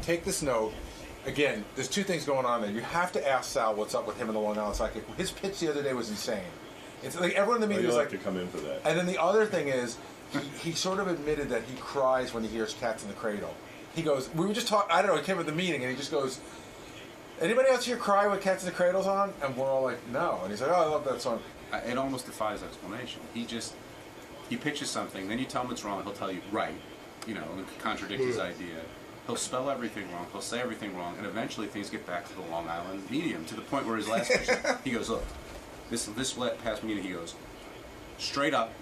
take this note. Again, there's two things going on there. You have to ask Sal what's up with him and the Long Island Psychic. His pitch the other day was insane. It's like everyone in the media was like to come in for that. And then the other thing is, he sort of admitted that he cries when he hears Cats in the Cradle. He goes, we were just talking, I don't know, he came at the meeting and he just goes, anybody else here cry when Cats in the Cradle's on? And we're all like, no. And he's like, oh, I love that song. It almost defies explanation. He pitches something, then you tell him it's wrong, he'll tell you, right, and contradict his idea. He'll spell everything wrong, he'll say everything wrong, and eventually things get back to the Long Island medium, to the point where his last pitch, he goes, look, this past meeting, he goes, straight up,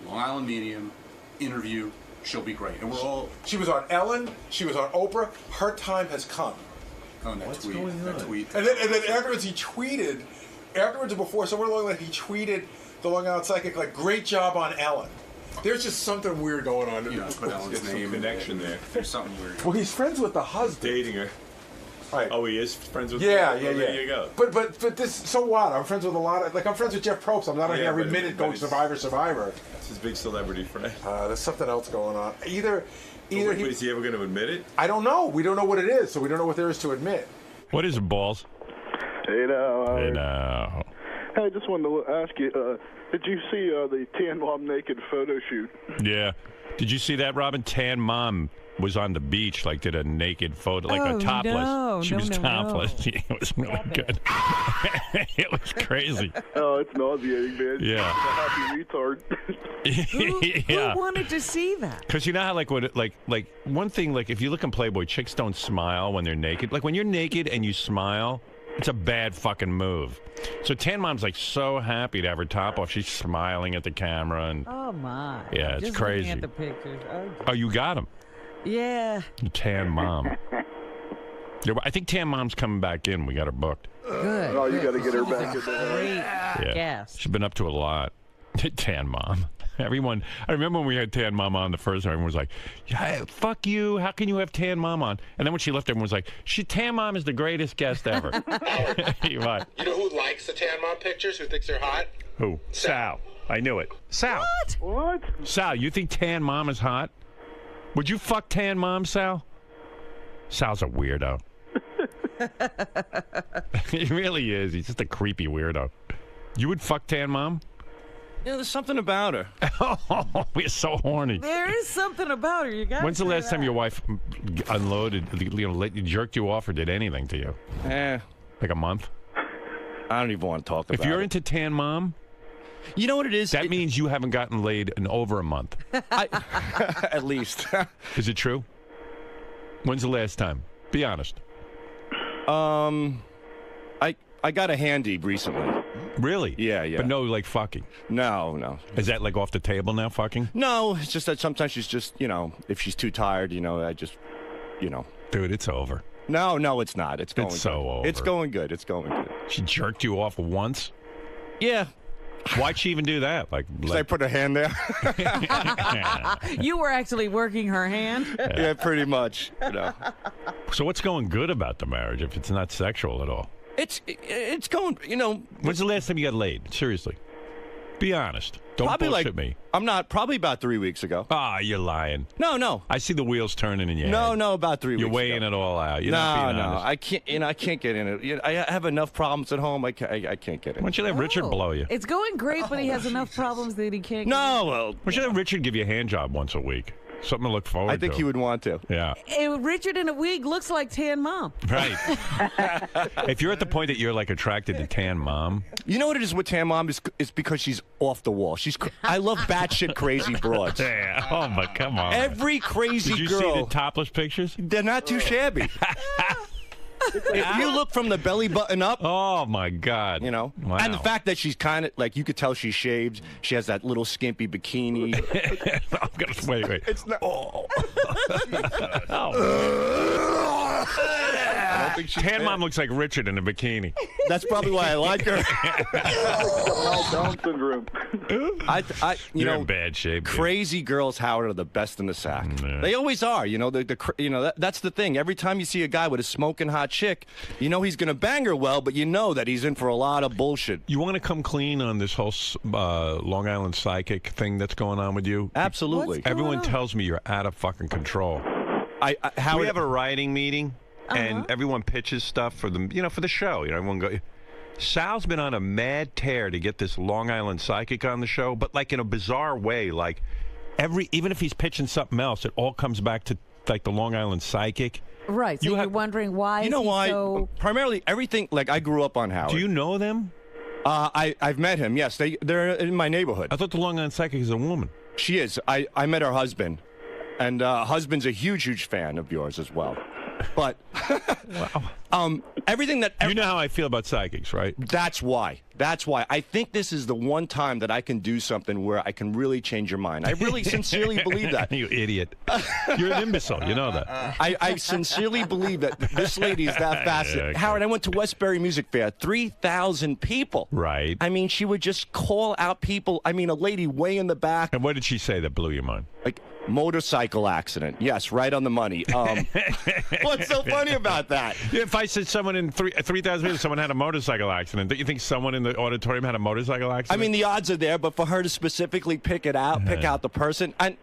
Long Island medium, interview, she'll be great. And we're all... She was on Ellen, she was on Oprah, her time has come. Oh, and that tweet. And then afterwards he tweeted, afterwards or before, somewhere along the line, he tweeted the Long Island Psychic, like, great job on Ellen. There's just something weird going on. Put Ellen's name connection there. There's something weird. Well, he's friends with the husband. Dating her. Right. Oh, he is friends with her? Yeah. There you go. But this, so what? I'm friends with a lot of, I'm friends with Jeff Probst. I'm not on every minute going Survivor. It's his big celebrity friend. There's something else going on. Either is he ever going to admit it? I don't know. We don't know what it is, so we don't know what there is to admit. What is it, Balls? Hey now. Hey now. Hey, I just wanted to ask you, did you see the Tan Mom naked photo shoot? Yeah. Did you see that, Robin? Tan Mom was on the beach, did a naked photo, a topless. No, she was topless. No. It was really good. It was crazy. Oh, it's nauseating, man. Yeah. I'm a happy retard. Who wanted to see that? Because you know how, one thing, if you look in Playboy, chicks don't smile when they're naked. Like, when you're naked and you smile, it's a bad fucking move. So Tan Mom's, so happy to have her top off. She's smiling at the camera. And oh, my. Yeah, it's just crazy. Looking at the pictures. Oh, you got them? Yeah. Tan Mom. I think Tan Mom's coming back in. We got her booked. Good. Oh, you got to get her back in there. Great guest. She's been up to a lot. Tan Mom. Everyone, I remember when we had Tan Mom on the first time, everyone was like, yeah, fuck you. How can you have Tan Mom on? And then when she left, everyone was like, Tan Mom is the greatest guest ever. You're right. You know who likes the Tan Mom pictures? Who thinks they're hot? Who? Sal. I knew it. Sal. What? Sal, you think Tan Mom is hot? Would you fuck Tan Mom, Sal? Sal's a weirdo. He really is. He's just a creepy weirdo. You would fuck Tan Mom? Yeah, there's something about her. Oh, we're so horny. There is something about her. You got. When's the last time your wife unloaded, jerked you off or did anything to you? Like a month? I don't even want to talk about it. If you're into Tan Mom, you know what it is? That means you haven't gotten laid in over a month. At least. Is it true? When's the last time? Be honest. I got a handy recently. Really? Yeah. But no, fucking? No. Is that, off the table now, fucking? No, it's just that sometimes she's just, if she's too tired, I just, Dude, it's over. No, it's not. It's going so good. over. It's going good. She jerked you off once? Yeah. Why'd she even do that? Because I put her hand there. You were actually working her hand? Yeah, pretty much. So what's going good about the marriage if it's not sexual at all? It's going, When's the last time you got laid? Seriously. Be honest. Don't bullshit me. I'm not. Probably about 3 weeks ago. You're lying. No. I see the wheels turning in your head. No, about 3 weeks ago. You're weighing it all out. You're not being honest. I can't. I can't get in it. I have enough problems at home. I can't get in. Why don't you let Richard blow you? It's going great, but he has enough problems that he can't. Well. Why don't you let Richard give you a hand job once a week? Something to look forward to. I think he would want to. Yeah. Richard in a wig looks like Tan Mom. Right. If you're at the point that you're attracted to Tan Mom. You know what it is with Tan Mom is because she's off the wall. I love batshit crazy broads. Yeah. Oh, but come on. Every crazy girl. Did you see the topless pictures? They're not too shabby. If you look from the belly button up, oh my God, Wow. And the fact that she's kind of you could tell she's shaved. She has that little skimpy bikini. I'm gonna wait. It's not. Oh. Tan Mom looks like Richard in a bikini. That's probably why I like her. Down syndrome. You're in bad shape. Crazy girls, Howard, are the best in the sack. Yeah. They always are. That's the thing. Every time you see a guy with a smoking hot chick, he's going to bang her well, but that he's in for a lot of bullshit. You want to come clean on this whole Long Island psychic thing that's going on with you? Absolutely. Everyone tells me you're out of fucking control. Howard, we have a writing meeting, and everyone pitches stuff for for the show. Everyone go. Sal's been on a mad tear to get this Long Island psychic on the show, but like in a bizarre way. Like even if he's pitching something else, it all comes back to like the Long Island psychic. Right. So you're wondering why? You know why? So... Primarily, everything. Like I grew up on Howard. Do you know them? I've met him. Yes, they're in my neighborhood. I thut the Long Island psychic is a woman. She is. I met her husband, and husband's a huge fan of yours as well. But everything that you know how I feel about psychics, right? That's why. I think this is the one time that I can do something where I can really change your mind. I really sincerely believe that. You idiot. You're an imbecile. You know that. I sincerely believe that this lady is that fascinating. Howard, I went to Westbury Music Fair. 3,000 people. Right. I mean, she would just call out people. I mean, a lady way in the back. And what did she say that blew your mind? Like, motorcycle accident. Yes, right on the money. What's so funny about that? If I said someone in 3,000 people, someone had a motorcycle accident, don't you think someone in the auditorium had a motorcycle accident? I mean, the odds are there, but for her to specifically pick out the person, and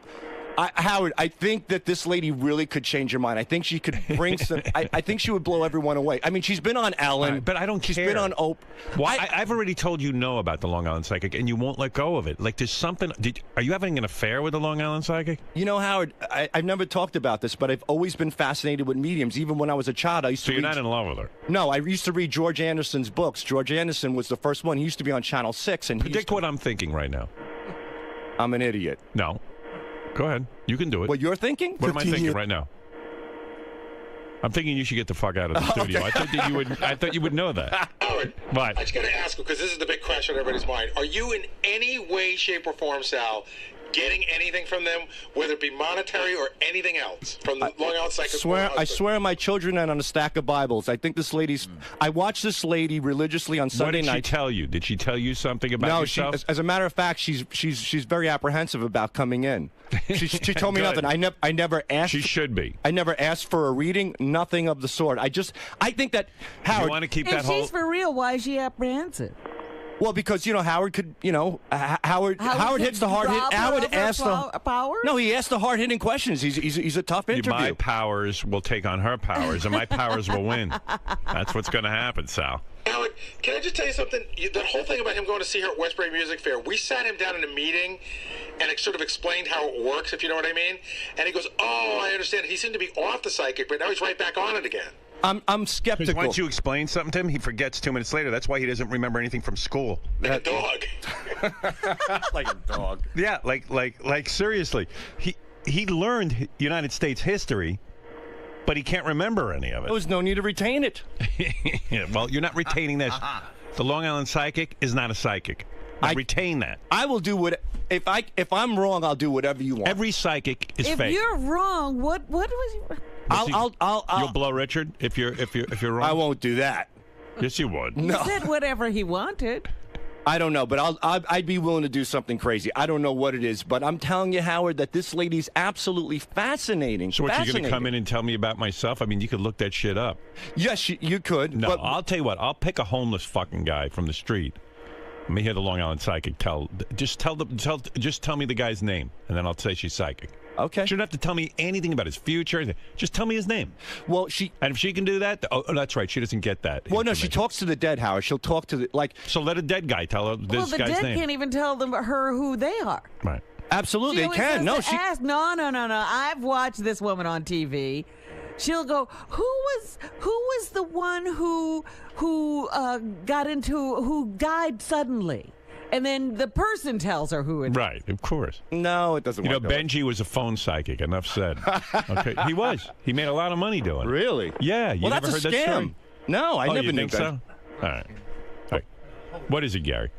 Howard, I think that this lady really could change your mind. I think she could bring some. I think she would blow everyone away. I mean, she's been on Ellen, but I don't care. She's been on Oprah. Well, I've already told you no about the Long Island psychic, and you won't let go of it. Like, there's something. Are you having an affair with the Long Island psychic? You know, Howard, I've never talked about this, but I've always been fascinated with mediums. Even when I was a child, I used to. So you're not in love with her? No, I used to read George Anderson's books. George Anderson was the first one. He used to be on Channel 6, and predict what I'm thinking right now. I'm an idiot. No. Go ahead. You can do it. What you're thinking? What am I thinking right now? I'm thinking you should get the fuck out of the studio. Okay. I thought you would know that. Howard, But I just got to ask, because this is the big question on everybody's mind. Are you in any way, shape, or form, Sal, getting anything from them, whether it be monetary or anything else, from the Long Island Psychic? I swear on my children and on a stack of Bibles. I think this lady's. I watch this lady religiously on Sunday night. What did she tell you? Did she tell you something about yourself? No, as a matter of fact, she's very apprehensive about coming in. She told me nothing. I never asked. She should be. I never asked for a reading. Nothing of the sort. I think that Howard. You want to keep that if she's for real, why is she apprehensive? Well, because Howard could, Howard hits the hard hit. Howard asked the power. No, he asked the hard hitting questions. He's a tough interview. My powers will take on her powers, and my powers will win. That's what's going to happen, Sal. Howard, can I just tell you something? That whole thing about him going to see her at Westbury Music Fair, we sat him down in a meeting and it sort of explained how it works, if you know what I mean. And he goes, "Oh, I understand." He seemed to be off the psychic, but now he's right back on it again. I'm skeptical. Once you explain something to him, he forgets 2 minutes later. That's why he doesn't remember anything from school. Like a dog. Like a dog. Yeah, like seriously. He learned United States history, but he can't remember any of it. There was no need to retain it. Yeah, well, you're not retaining this. The Long Island psychic is not a psychic. I retain that. I will do what if I'm wrong, I'll do whatever you want. Every psychic is if fake. If you're wrong, what was? You'll blow Richard if you're wrong. I won't do that. Yes, you would. No. He said whatever he wanted. I don't know, but I'd be willing to do something crazy. I don't know what it is, but I'm telling you, Howard, that this lady's absolutely fascinating. So what, you're going to come in and tell me about myself? I mean, you could look that shit up. Yes, you could. No, but I'll tell you what. I'll pick a homeless fucking guy from the street. Let me hear the Long Island psychic just tell me the guy's name, and then I'll say she's psychic. Okay. She don't have to tell me anything about his future. Just tell me his name. Well, and if she can do that, that's right. She doesn't get that. Well, no, she talks to the dead, Howard. She'll talk to the So let a dead guy tell her this guy's name. Well, the dead can't even tell her who they are. Right. Absolutely, they can. No, she. Ask, no. I've watched this woman on TV. She'll go, who was the one who died suddenly? And then the person tells her who it is. Right, of course. No, it doesn't work. Benji was a phone psychic. Enough said. Okay, he was. He made a lot of money doing it. Really? Yeah. You never heard that's a that scam. story? No, I never you knew think so? All right. What is it, Gary?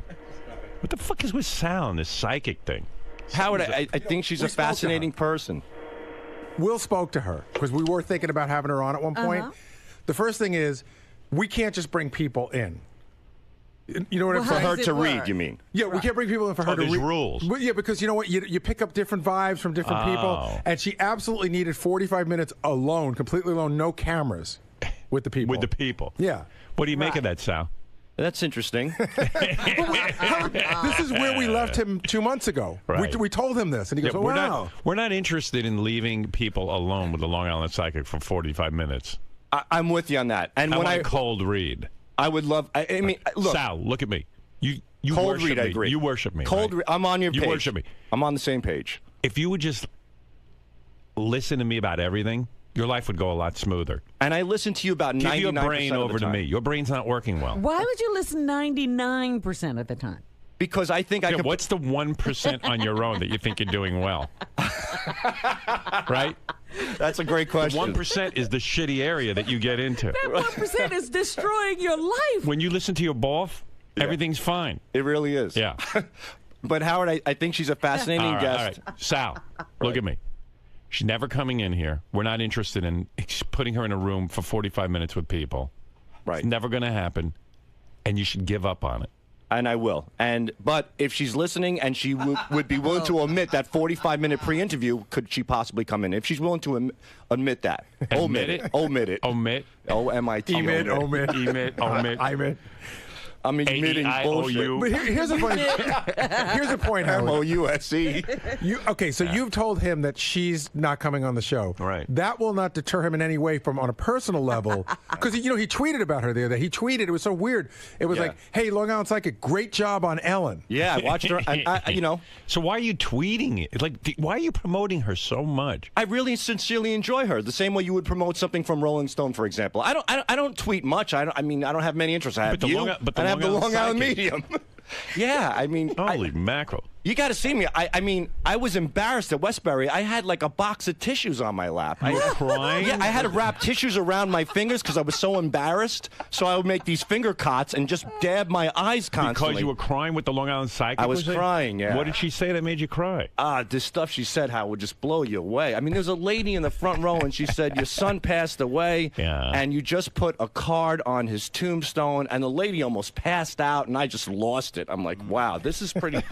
What the fuck is with Sal and this psychic thing? Howard, I think she's a fascinating person. Will spoke to her because we were thinking about having her on at one point. The first thing is, we can't just bring people in. You know what I'm saying? For her to read, you mean? Yeah, we can't bring people in for her to read. There's rules. Well, yeah, because you know what? You pick up different vibes from different people, and she absolutely needed 45 minutes alone, completely alone, no cameras, with the people. With the people. Yeah. What do you make of that, Sal? That's interesting. This is where we left him 2 months ago. Right. We told him this, and he goes, "Oh, wow." We're not interested in leaving people alone with the Long Island Psychic for 45 minutes. I'm with you on that. And I when want a cold read. I would love. I mean, look, Sal, look at me. You cold worship read. me. I agree. You worship me. Cold. Right? I'm on your page. You worship me. I'm on the same page. If you would just listen to me about everything, your life would go a lot smoother. And I listen to you about 99% Give your brain of over the to time. me. Your brain's not working well. Why would you listen 99% of the time? Because I think I could. What's the 1% on your own that you think you're doing well? Right? That's a great question. 1% is the shitty area that you get into. That 1% is destroying your life. When you listen to your boss, everything's fine. It really is. Yeah. But Howard, I think she's a fascinating guest. All right. Sal, look at me. She's never coming in here. We're not interested in putting her in a room for 45 minutes with people. Right. It's never going to happen, and you should give up on it. And I will. But if she's listening and she would be willing to omit that 45-minute pre-interview, could she possibly come in? If she's willing to admit that. Admit it? Omit it. Omit. O-M-I-T. Omit. Omit. I'm admitting bullshit. But here's a point. Here's a point, Howard. M-O-U-S-E. So you've told him that she's not coming on the show. Right. That will not deter him in any way from on a personal level. Because, he tweeted about her the other day. He tweeted. It was so weird. It was like, hey, Long Island Psychic, great job on Ellen. Yeah, I watched her. And So why are you tweeting it? Like, why are you promoting her so much? I really sincerely enjoy her. The same way you would promote something from Rolling Stone, for example. I don't tweet much. I don't have many interests. I have I have the Long Island medium. Yeah, I mean, holy mackerel! You got to see me. I was embarrassed at Westbury. I had like a box of tissues on my lap. You were crying? Yeah, I had to wrap tissues around my fingers because I was so embarrassed. So I would make these finger cots and just dab my eyes constantly. Because you were crying with the Long Island Psychic? I was crying, yeah. What did she say that made you cry? This stuff she said, how would just blow you away. I mean, there's a lady in the front row, and she said, your son passed away, and you just put a card on his tombstone, and the lady almost passed out, and I just lost it. I'm like, wow, this is pretty...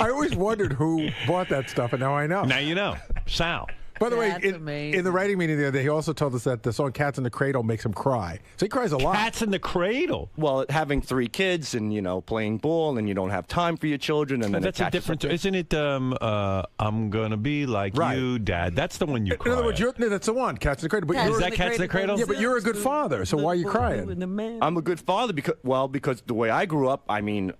I always wondered who bought that stuff, and now I know. Now you know. Sal. By the way, in the writing meeting the other day, he also told us that the song Cats in the Cradle makes him cry. So he cries a lot. Cats in the Cradle? Well, having 3 kids and, playing ball, and you don't have time for your children. And then that's a different... Isn't it, I'm going to be like you, Dad? That's the one you cry In other words, that's the one, Cats in the Cradle. But is that Cats in the Cradle? Yeah, but you're a good father, so why are you crying? I'm a good father because the way I grew up, I mean...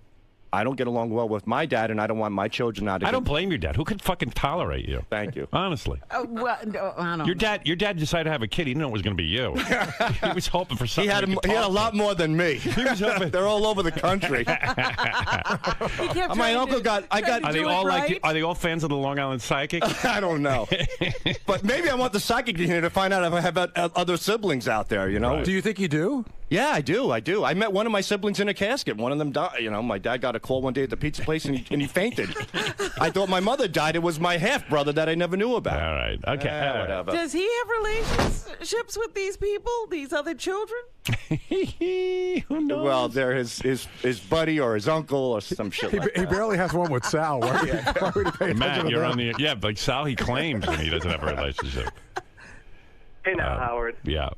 I don't get along well with my dad, and I don't want my children not to. I don't blame your dad. Who could fucking tolerate you? Thank you. Honestly. Well, no, I don't Your dad decided to have a kid. He didn't know it was going to be you. He was hoping for something. He had a lot more than me. He was hoping. They're all over the country. My uncle got. Are they all Are they all fans of the Long Island Psychic? I don't know. But maybe I want the psychic here to find out if I have other siblings out there. Right. Do you think you do? Yeah, I do. I met one of my siblings in a casket. One of them died. My dad got a call one day at the pizza place, and he fainted. I thought my mother died. It was my half-brother that I never knew about. All right. Okay. Whatever. Does he have relationships with these people, these other children? Who knows? Well, they're his buddy or his uncle or some shit like that. He barely has one with Sal. Why would he pay Matt, you're on the... Yeah, like Sal, he claims when he doesn't have a relationship. Hey now, Howard. Yeah.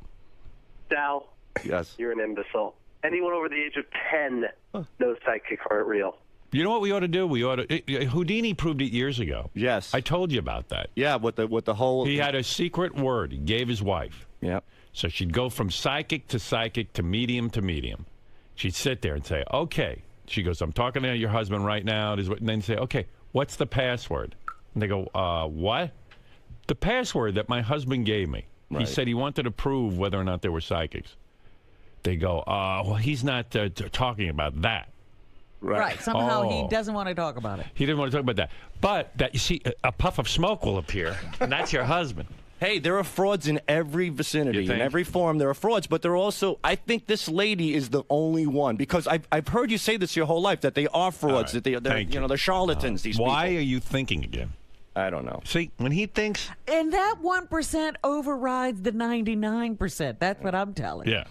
Sal. Yes. You're an imbecile. Anyone over the age of 10 knows psychics aren't real. You know what we ought to do? Houdini proved it years ago. Yes. I told you about that. Yeah, with the whole... He had a secret word he gave his wife. Yeah. So she'd go from psychic to medium to medium. She'd sit there and say, okay. She goes, I'm talking to your husband right now. And then say, okay, what's the password? And they go, what? The password that my husband gave me. Right. He said he wanted to prove whether or not they were psychics. They go, well, he's not talking about that. Right. Somehow he doesn't want to talk about it. He didn't want to talk about that. But you see, a puff of smoke will appear, and that's your husband. Hey, there are frauds in every vicinity, in every form. There are frauds, but there are also. I think this lady is the only one because I've heard you say this your whole life that they are frauds, right. that they're charlatans. These why people. Are you thinking again? I don't know. See, when he thinks, and that 1% overrides the 99%. That's what I'm telling you. Yeah.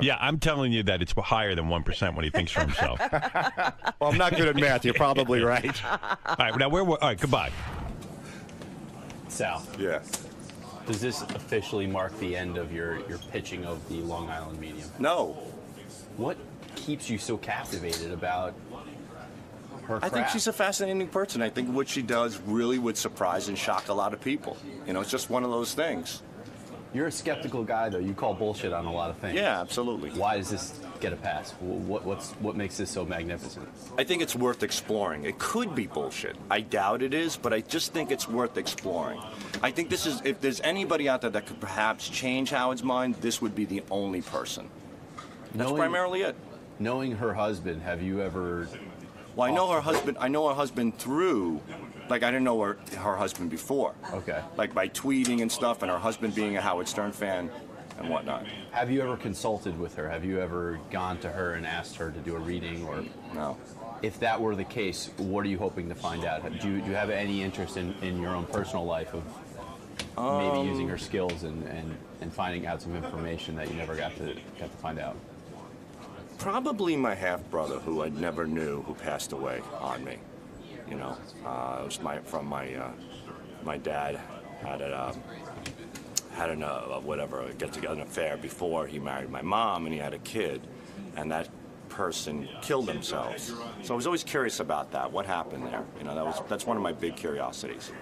Yeah, I'm telling you that it's higher than 1% when he thinks for himself. Well, I'm not good at math. You're probably right. All right, now all right, goodbye. Sal. Yeah. Does this officially mark the end of your pitching of the Long Island medium? No. What keeps you so captivated about her I think craft? she's a fascinating person. I think what she does really would surprise and shock a lot of people. You know, it's just one of those things. You're a skeptical guy, though. You call bullshit on a lot of things. Yeah, absolutely. Why does this get a pass? What makes this so magnificent? I think it's worth exploring. It could be bullshit. I doubt it is, but I just think it's worth exploring. I think this is, if there's anybody out there that could perhaps change Howard's mind, this would be the only person. That's primarily it. Knowing her husband, have you ever... Well, I know her husband through, like, I didn't know her husband before. Okay. Like, by tweeting and stuff, and her husband being a Howard Stern fan and whatnot. Have you ever consulted with her? Have you ever gone to her and asked her to do a reading? Or no. If that were the case, what are you hoping to find out? Do you have any interest in your own personal life of maybe using her skills and finding out some information that you never got to find out? Probably my half-brother, who I never knew, who passed away on me. You know, it was my dad had an affair before he married my mom, and he had a kid, and that person killed themselves. So I was always curious about that. What happened there? You know, that's one of my big curiosities.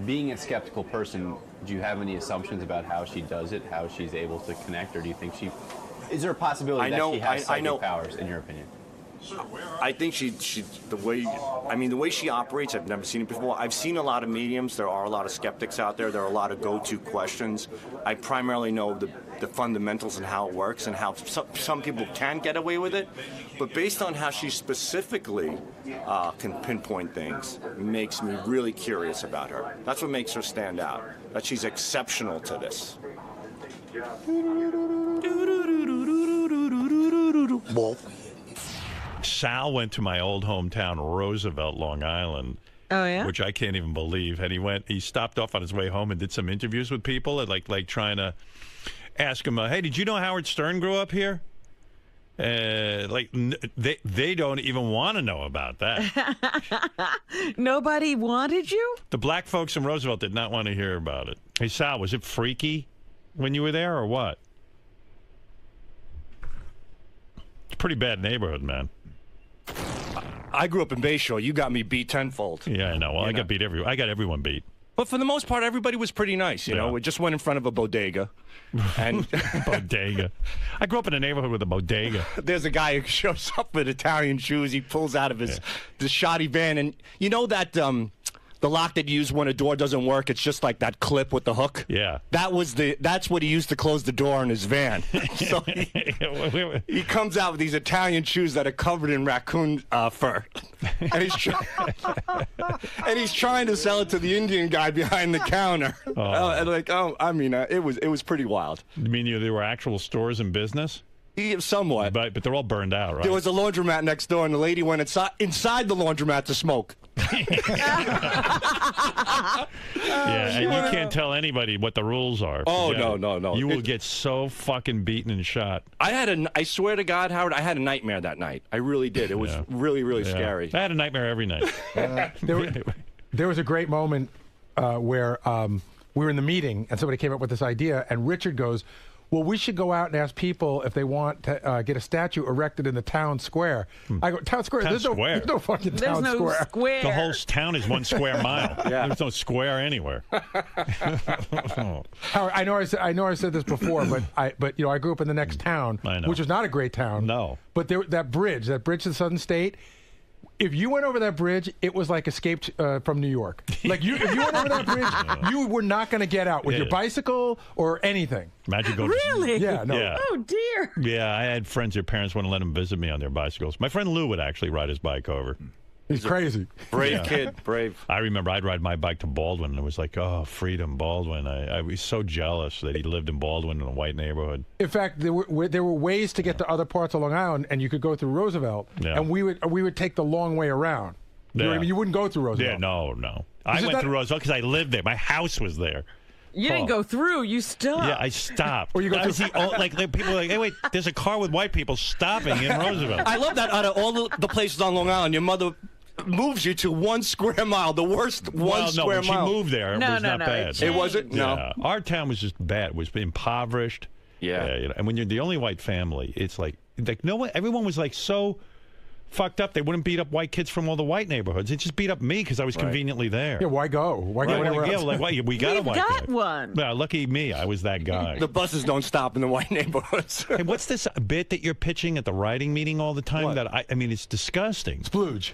Being a skeptical person, do you have any assumptions about how she does it, how she's able to connect, or do you think is there a possibility that she has psychic powers, in your opinion? I think the way she operates, I've never seen it before. I've seen a lot of mediums. There are a lot of skeptics out there. There are a lot of go-to questions. I primarily know the fundamentals and how it works and how some people can get away with it. But based on how she specifically can pinpoint things, it makes me really curious about her. That's what makes her stand out, that she's exceptional to this. Sal went to my old hometown, Roosevelt, Long Island. Oh, yeah? Which I can't even believe. And he stopped off on his way home and did some interviews with people, and like trying to ask him, hey, did you know Howard Stern grew up here? They don't even want to know about that. Nobody wanted you? The black folks in Roosevelt did not want to hear about it. Hey, Sal, was it freaky when you were there, or what? It's a pretty bad neighborhood, man. I grew up in Bayshore. You got me beat tenfold. Yeah, I know. Well, I got everyone beat. But for the most part, everybody was pretty nice. You know, we just went in front of a bodega, and bodega. I grew up in a neighborhood with a bodega. There's a guy who shows up with Italian shoes. He pulls out of his shoddy van, and you know that the lock that you use when a door doesn't work. It's just like that clip with the hook. Yeah. That's what he used to close the door on his van. So he comes out with these Italian shoes that are covered in raccoon fur, and he's trying to sell it to the Indian guy behind the counter. It was pretty wild. You mean there were actual stores in business? Somewhat. But they're all burned out, right? There was a laundromat next door, and the lady went inside the laundromat to smoke. And you can't tell anybody what the rules are. Oh, no. You will get so fucking beaten and shot. I swear to God, Howard, I had a nightmare that night. I really did. It was really, really scary. I had a nightmare every night. There was a great moment where we were in the meeting, and somebody came up with this idea, and Richard goes, well, we should go out and ask people if they want to get a statue erected in the town square. I go, town square? There's no fucking town square. Square. The whole town is 1 square mile. There's no square anywhere. Howard, I know I said this before, but I grew up in the next town, which was not a great town. No. But that bridge to the Southern State. If you went over that bridge, it was like Escaped from New York. Like if you went over that bridge, you were not going to get out with your bicycle or anything. Imagine going. Really? Yeah. No. Yeah. Oh dear. Yeah, I had friends. Their parents wouldn't let them visit me on their bicycles. My friend Lou would actually ride his bike over. He's crazy. Brave kid, brave. I remember I'd ride my bike to Baldwin, and it was like, oh, freedom, Baldwin. I was so jealous that he lived in Baldwin in a white neighborhood. In fact, there were ways to get to other parts of Long Island, and you could go through Roosevelt, and we would take the long way around. You know what I mean? You wouldn't go through Roosevelt. Yeah, no. I went through Roosevelt because I lived there. My house was there. You didn't go through. You stopped. Yeah, I stopped. Or you go through. People were like, hey, wait, there's a car with white people stopping in Roosevelt. I love that out of all the places on Long Island, your mother moves you to 1 square mile, the worst square when mile. She moved there. It was not bad. It wasn't? No. Our town was just bad. It was impoverished. Yeah. You know, and when you're the only white family, it's like no one. Everyone was like so fucked up. They wouldn't beat up white kids from all the white neighborhoods. They just beat up me because I was conveniently there. Yeah, why go? Why go anywhere else? Like, we got a We've white got guy. one. Yeah, lucky me, I was that guy. The buses don't stop in the white neighborhoods. Hey, what's this bit that you're pitching at the writing meeting all the time? What? That I mean, it's disgusting. Splooge.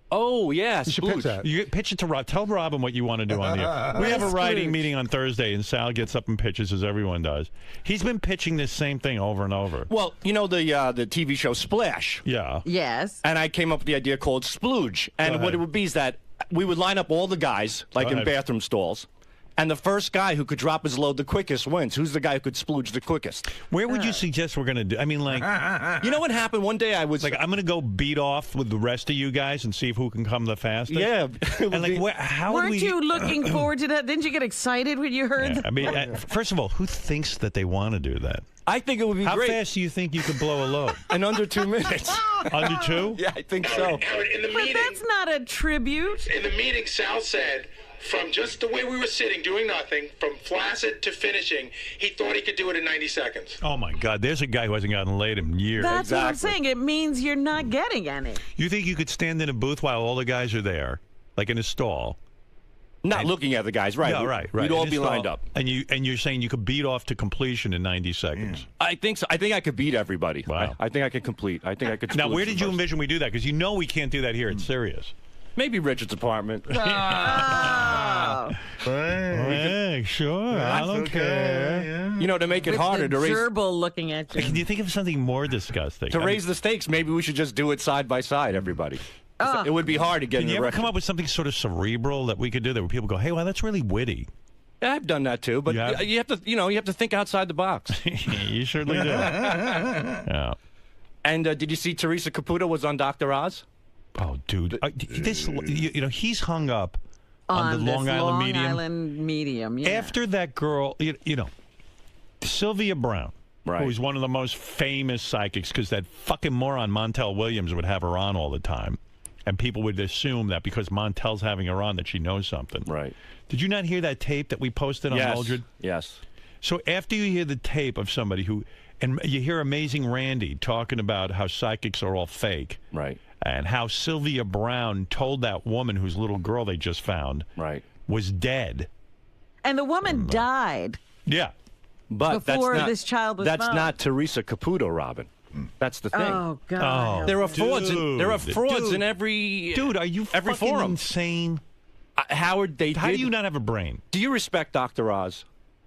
Oh, yeah, You should pitch that. You pitch it to Rob. Tell Robin what you want to do on the air. We have a writing meeting on Thursday, and Sal gets up and pitches as everyone does. He's been pitching this same thing over and over. Well, you know the TV show Splash? Yeah. Yes. And I came up with the idea called Splooge. And what it would be is that we would line up all the guys, like in bathroom stalls. And the first guy who could drop his load the quickest wins. Who's the guy who could splooge the quickest? Where would you suggest we're going to do? I mean, like, you know what happened? One day I was like, I'm going to go beat off with the rest of you guys and see who can come the fastest. Yeah. And like, how would Weren't we? you looking forward to that? Didn't you get excited when you heard Yeah, that? I mean, first of all, who thinks that they want to do that? I think it would be How great. fast do you think you could blow a load? In under 2 minutes. Under 2? Yeah, I think so. Howard, in the But meeting, that's not a tribute. in the meeting, Sal said, from just the way we were sitting, doing nothing, from flaccid to finishing, he thought he could do it in 90 seconds. Oh my God! There's a guy who hasn't gotten laid in years. That's what I'm saying. It means you're not getting any. You think you could stand in a booth while all the guys are there, like in a stall? Not looking at the guys, right? Yeah, right. We'd all In a be stall, lined up. And you're saying you could beat off to completion in 90 seconds. I think so. I think I could beat everybody. Wow. I think I could complete. I think I could. Now, splooge where did you first. envision we do that? Because you know we can't do that here. It's serious. Maybe Richard's apartment. Oh. Yeah, sure. I don't care. You know, to make it With harder the to raise gerbil looking at you. Can you think of something more disgusting? to raise the stakes, maybe we should just do it side by side, everybody. It would be hard to get Can an you ever erection. come up with something sort of cerebral that we could do that where people go, hey, wow, that's really witty? Yeah, I've done that too, but You have? you have to, you have to think outside the box. You certainly do. Yeah. And did you see Teresa Caputo was on Dr. Oz? Oh, dude, he's hung up on the this Long Island medium. Island medium, yeah. After that girl, Sylvia Brown, Right. who's one of the most famous psychics, because that fucking moron Montel Williams would have her on all the time. And people would assume that because Montel's having her on that she knows something. Right. Did you not hear that tape that we posted on Mildred? Yes. So after you hear the tape of somebody who, and you hear Amazing Randy talking about how psychics are all fake. Right. And how Sylvia Brown told that woman whose little girl they just found was dead. And the woman died. Yeah. But Before that's not, this child was That's found. not Teresa Caputo, Robin. That's the thing. Oh, God. There are frauds. There are frauds dude. in every. Dude, are you every fucking forum? insane? Howard, How do you not have a brain? Do you respect Dr. Oz?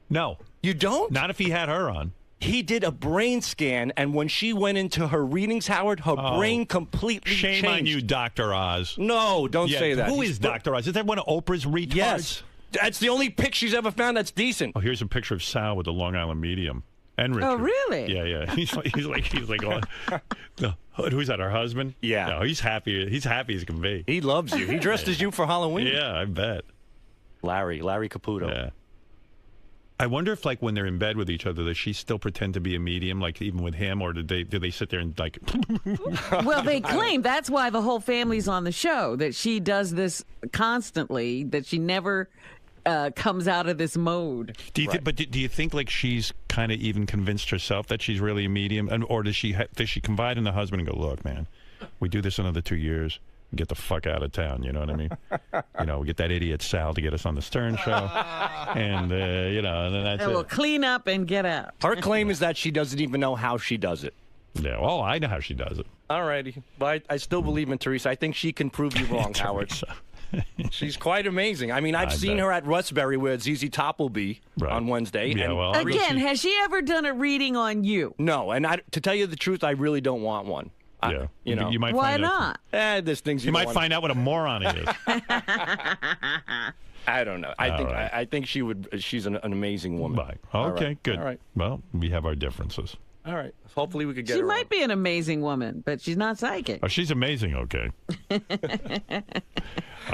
No. You don't? Not if he had her on. He did a brain scan, and when she went into her readings, Howard, her brain completely Shame changed. on you, Dr. Oz. No, don't say that. Who is Dr. Oz? Is that one of Oprah's retards? Yes. That's the only pic she's ever found that's decent. Oh, here's a picture of Sal with the Long Island medium. And Richard. Oh, really? Yeah, yeah. He's like, oh, no, who's that? Her husband? Yeah. No, he's happy. He's happy as can be. He loves you. He dressed as you for Halloween. Yeah, I bet. Larry Caputo. Yeah. I wonder if, like, when they're in bed with each other, does she still pretend to be a medium, like even with him, or do they sit there and like? Well, they claim that's why the whole family's on the show. That she does this constantly. That she never comes out of this mode. Do you do you think like she's kind of even convinced herself that she's really a medium, or does she confide in the husband and go, look, man, we do this another 2 years. Get the fuck out of town, you know what I mean? We get that idiot Sal to get us on the Stern Show, and and then that's And we'll it. clean up and get out. Her claim is that she doesn't even know how she does it. Yeah, oh, I know how she does it. All righty. But I still believe in Teresa. I think she can prove you wrong, Howard. She's quite amazing. I mean, I've seen her at Rustberry where ZZ Top will be on Wednesday. Yeah, and well, Again, has she ever done a reading on you? No, and to tell you the truth, I really don't want one. Yeah, You might Why find not? There's things You might find out what a moron he is. I don't know. I think she would. She's an amazing woman. Bye. All Okay, right. good. All right. Well, we have our differences. All right. Hopefully we could get She her might be an amazing woman, but she's not psychic. Oh, she's amazing. Okay. All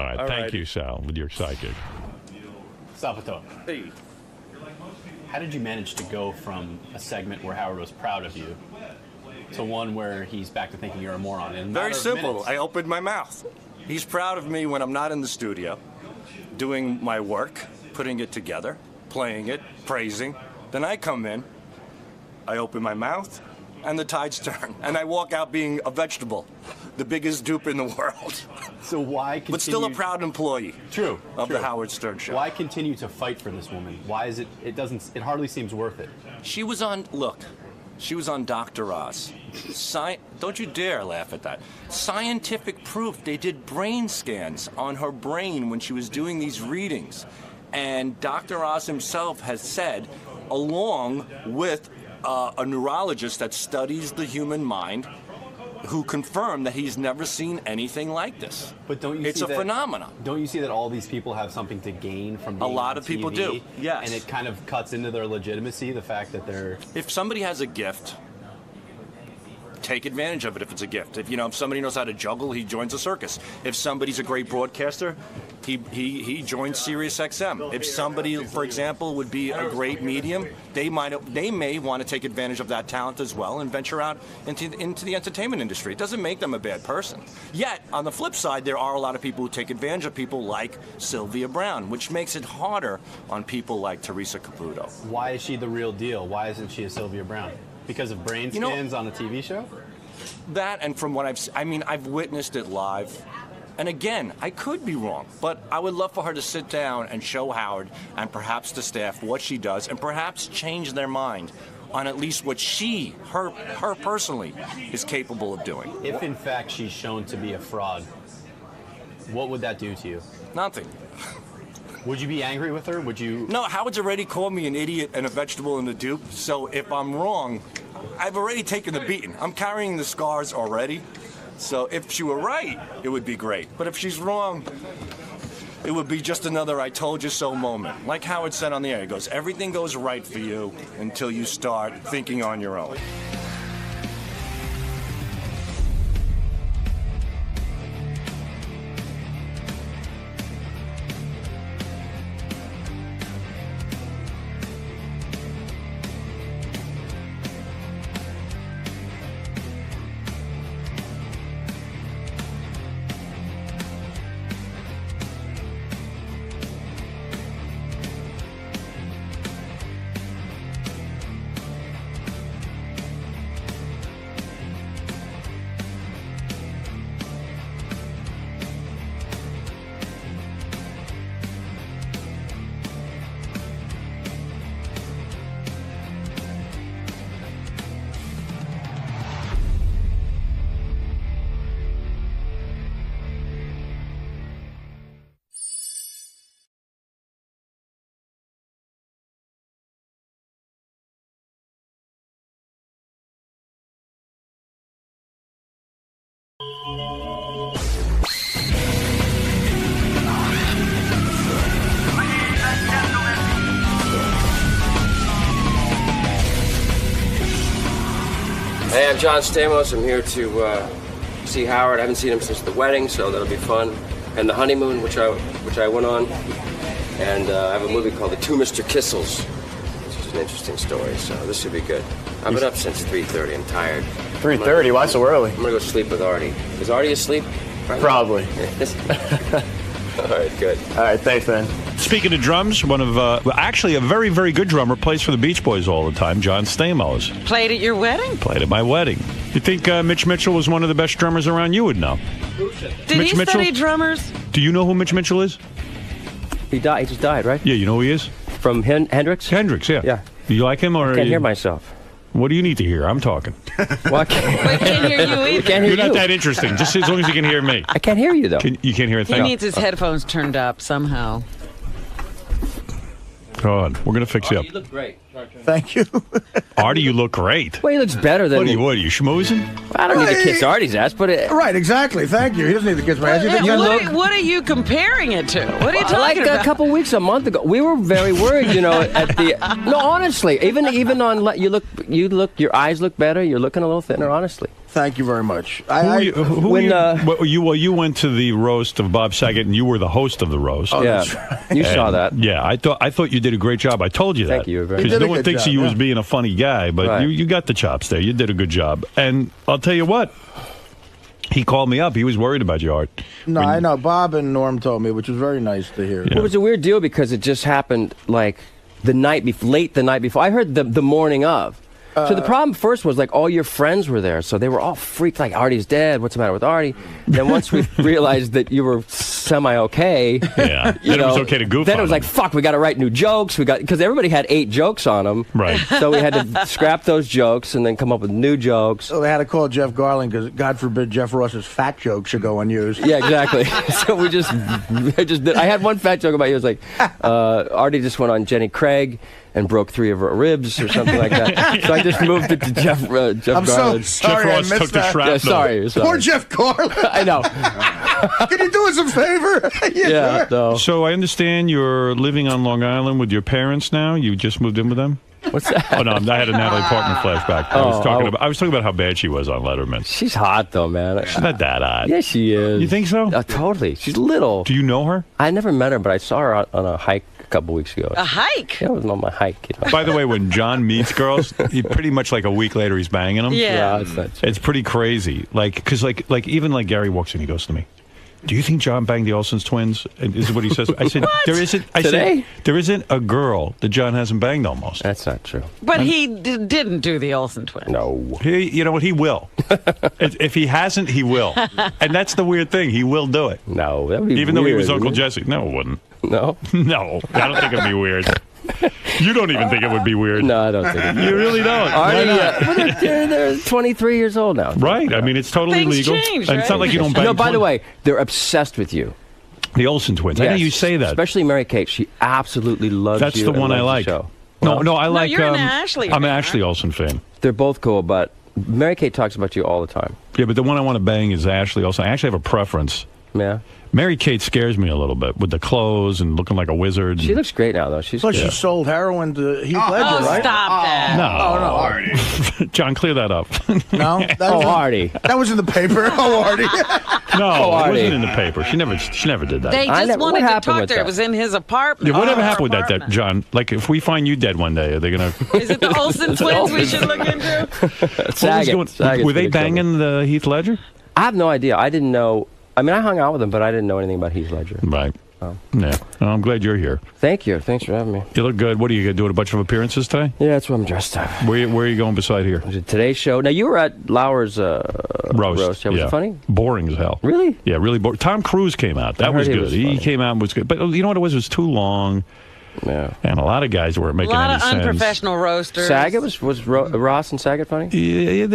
right. All Thank right. you, Sal, with your psychic. Sabato, Hey. how did you manage to go from a segment where Howard was proud of you to one where he's back to thinking you're a moron? In a Very matter of simple. minutes? I opened my mouth. He's proud of me when I'm not in the studio, doing my work, putting it together, playing it, praising. Then I come in, I open my mouth, and the tides turn, and I walk out being a vegetable, the biggest dupe in the world. So why continue? But still a proud employee. True. Of the Howard Stern show. Why continue to fight for this woman? Why is it? It hardly seems worth it. She was on. Look, she was on Dr. Oz. Don't you dare laugh at that. Scientific proof. They did brain scans on her brain when she was doing these readings, and Dr. Oz himself has said, along with a neurologist that studies the human mind, who confirmed that he's never seen anything like this. But don't you it's see a that, phenomenon. Don't you see that all these people have something to gain from being A lot on of people TV? do, yes. And it kind of cuts into their legitimacy, the fact that they're... If somebody has a gift, take advantage of it if it's a gift. If somebody knows how to juggle, he joins a circus. If somebody's a great broadcaster, he joins Sirius XM. If somebody, for example, would be a great medium, they may want to take advantage of that talent as well and venture out into the entertainment industry. It doesn't make them a bad person. Yet, on the flip side, there are a lot of people who take advantage of people like Sylvia Brown, which makes it harder on people like Teresa Caputo. Why is she the real deal? Why isn't she a Sylvia Brown? Because of brain scans on a TV show? That, and from what I've witnessed it live. And again, I could be wrong, but I would love for her to sit down and show Howard and perhaps the staff what she does and perhaps change their mind on at least what her personally, is capable of doing. If in fact she's shown to be a fraud, what would that do to you? Nothing. Would you be angry with her? Would you? No, Howard's already called me an idiot and a vegetable and a dupe, so if I'm wrong, I've already taken the beating. I'm carrying the scars already. So if she were right, it would be great. But if she's wrong, it would be just another I told you so moment. Like Howard said on the air, he goes, everything goes right for you until you start thinking on your own. Hey, I'm John Stamos. I'm here to see Howard. I haven't seen him since the wedding, so that'll be fun. And the honeymoon, which I went on. And I have a movie called The Two Mr. Kissels, which is an interesting story, so this should be good. I've been up since 3:30. I'm tired. 3:30? Why so early? I'm gonna go sleep with Artie. Is Artie asleep? Right Probably. All right, good. All right, thanks, man. Speaking of drums, one of actually a very, very good drummer plays for the Beach Boys all the time, John Stamos. Played at your wedding? Played at my wedding. You think Mitch Mitchell was one of the best drummers around? You would know. Did Mitch he Mitchell? study drummers? Do you know who Mitch Mitchell is? He died. He just died, right? Yeah, you know who he is? From Hendrix? Hendrix, yeah. Yeah. Do you like him? Or I can't hear myself. What do you need to hear? I'm talking. Well, I can't hear you either. Can't hear You're not you. that interesting, just as long as you can hear me. I can't hear you, though. You can't hear a He thing? needs his headphones turned up somehow. God, we're going to fix you up. You look great. Thank you. Artie, you look great. Well, he looks better than... What are you schmoozing? I don't need to kiss Artie's ass, but... Right, exactly. Thank you. He doesn't need to kiss my ass. What are you comparing it to? What are you talking like about? a couple weeks, a month ago, we were very worried. At the no, honestly, even on you look, your eyes look better. You're looking a little thinner, honestly. Thank you very much. You went to the roast of Bob Saget, and you were the host of the roast. Oh, yeah, that's right. You saw that. Yeah, I thought you did a great job. I told you that. Thank you very much. Because no one thinks of you as being a funny guy, but Right. you got the chops there. You did a good job. And I'll tell you what, he called me up. He was worried about you, Art. No, I know. Bob and Norm told me, which was very nice to hear. Well, it was a weird deal because it just happened like late the night before. I heard the morning of. So the problem first was like all your friends were there, so they were all freaked. Like Artie's dead. What's the matter with Artie? Then once we realized that you were semi-okay, yeah, then it was okay to goof. Then on it was them. like, fuck, we got to write new jokes. Because everybody had 8 jokes on them, right? So we had to scrap those jokes and then come up with new jokes. So they had to call Jeff Garland because God forbid Jeff Ross's fat joke should go unused. Yeah, exactly. So I just did. I had one fat joke about you. It was like Artie just went on Jenny Craig and broke 3 of her ribs or something like that. So I just moved it to Jeff I'm Garland. so sorry Jeff Ross I took missed the that. shrapnel. Yeah, sorry. Poor Jeff Garland. I know. Can you do us a favor? Yeah. No. So I understand you're living on Long Island with your parents now. You just moved in with them. What's that? Oh no, I had a Natalie Portman flashback. I was talking about how bad she was on Letterman. She's hot though, man. She's not that hot. Yeah, she is. You think so? Totally. She's little. Do you know her? I never met her, but I saw her on a hike a couple weeks ago. A hike? Yeah, I was on my hike. You know? By the way, when John meets girls, he pretty much like a week later he's banging them. Yeah. It's pretty crazy. Because even like Gary walks in, he goes to me, "Do you think John banged the Olsen's twins?" And this is what he says. I said, "There isn't." There isn't a girl that John hasn't banged almost. That's not true. But he didn't do the Olsen twins. No. You know what? He will. If he hasn't, he will. And that's the weird thing. He will do it. No, that would be even though he was weird, Uncle wouldn't Jesse. No, it wouldn't. No. No, I don't think it'd be weird. You don't even think it would be weird. No, I don't think it. You really don't. They're 23 years old now. Right. I mean, it's totally Things legal. change, And it's not right? like you don't bang. No, by the way, they're obsessed with you. The Olsen twins. I know Yes. you say that. Especially Mary Kate. She absolutely loves That's you. the and one I loves like. the show. No, I like. you're an Ashley I'm an fan, Ashley Olsen fan. They're both cool, but Mary Kate talks about you all the time. Yeah, but the one I want to bang is Ashley Olsen. I actually have a preference. Yeah. Mary Kate scares me a little bit with the clothes and looking like a wizard. She looks great now, though. She's Plus, good. she sold heroin to Heath Ledger, right? Stop that. No. John, clear that up. No? That Oh, was, Artie. that was in the paper. Oh, Artie. No, Oh, it Artie. wasn't in the paper. She never did that. They I just never- what wanted to happened talk with to her. that? It was in his apartment. Yeah, whatever Her happened with that, apartment. John? Like, if we find you dead one day, are they gonna? Is it the Olsen twins we should look into? Saget. Were they banging the Heath Ledger? I have no idea. I didn't know. I mean, I hung out with him, but I didn't know anything about Heath Ledger. Right. Yeah. Well, I'm glad you're here. Thank you. Thanks for having me. You look good. What are you doing? A bunch of appearances today? Yeah, that's what I'm dressed up. Where are you going beside here? Was it Today's Show? Now, you were at Lauer's roast. Yeah, was it funny? Boring as hell. Really? Yeah, really boring. Tom Cruise came out. That I heard was he good. was He funny. came out and was good. But you know what it was? It was too long. Yeah. And a lot of guys weren't A making lot any of sense. unprofessional roasters. Saget was Ross and Saget funny? Yeah.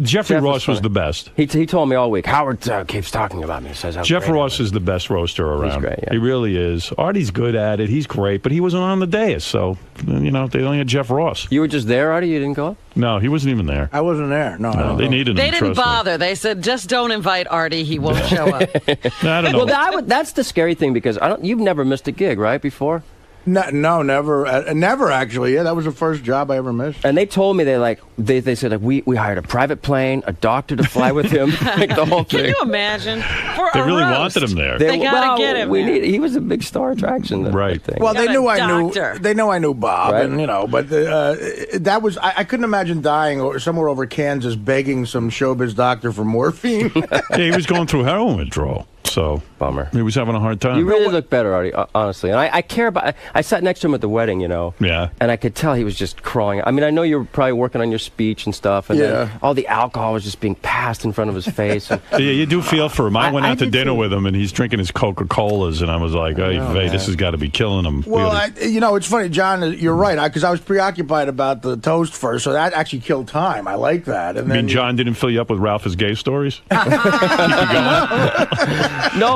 Jeffrey Jeff Ross was funny. the best. He told me all week. Howard keeps talking about me. Says how Jeff great I Ross am. is the best roaster around. great, yeah. He really is. Artie's good at it. He's great, but he wasn't on the dais, so they only had Jeff Ross. You were just there, Artie? You didn't go up? No, he wasn't even there. I wasn't there. No, I No, don't they know. needed him. They didn't trust me. bother. They said, just don't invite Artie. He won't show up. I don't know. Well, that's the scary thing because you've never missed a gig, right, before? No, never. Never, actually. Yeah, that was the first job I ever missed. And they told me they said like we hired a private plane, a doctor to fly with him, like the whole thing. Can you imagine? For They a really roast. wanted him there. They gotta get him there. He was a big star attraction. Right. Thing. Well, they got a knew I knew. doctor. They know I knew Bob, Right. and but that was. I couldn't imagine dying somewhere over Kansas begging some showbiz doctor for morphine. Yeah, he was going through heroin withdrawal, so Bummer. he was having a hard time. You really look better, Artie, honestly. And I care about. I sat next to him at the wedding, Yeah. and I could tell he was just crawling. I mean, I know you were probably working on your speech and stuff, and Yeah. then all the alcohol was just being passed in front of his face. And, Yeah, you do feel for him. I went I out to did dinner too. with him, and he's drinking his Coca-Colas, and I was like, "Hey, Vay, this has got to be killing him." Well, it's funny, John. You're right, because I was preoccupied about the toast first, so that actually killed time. I like that. And I then mean, John didn't fill you up with Ralph's gay stories? no,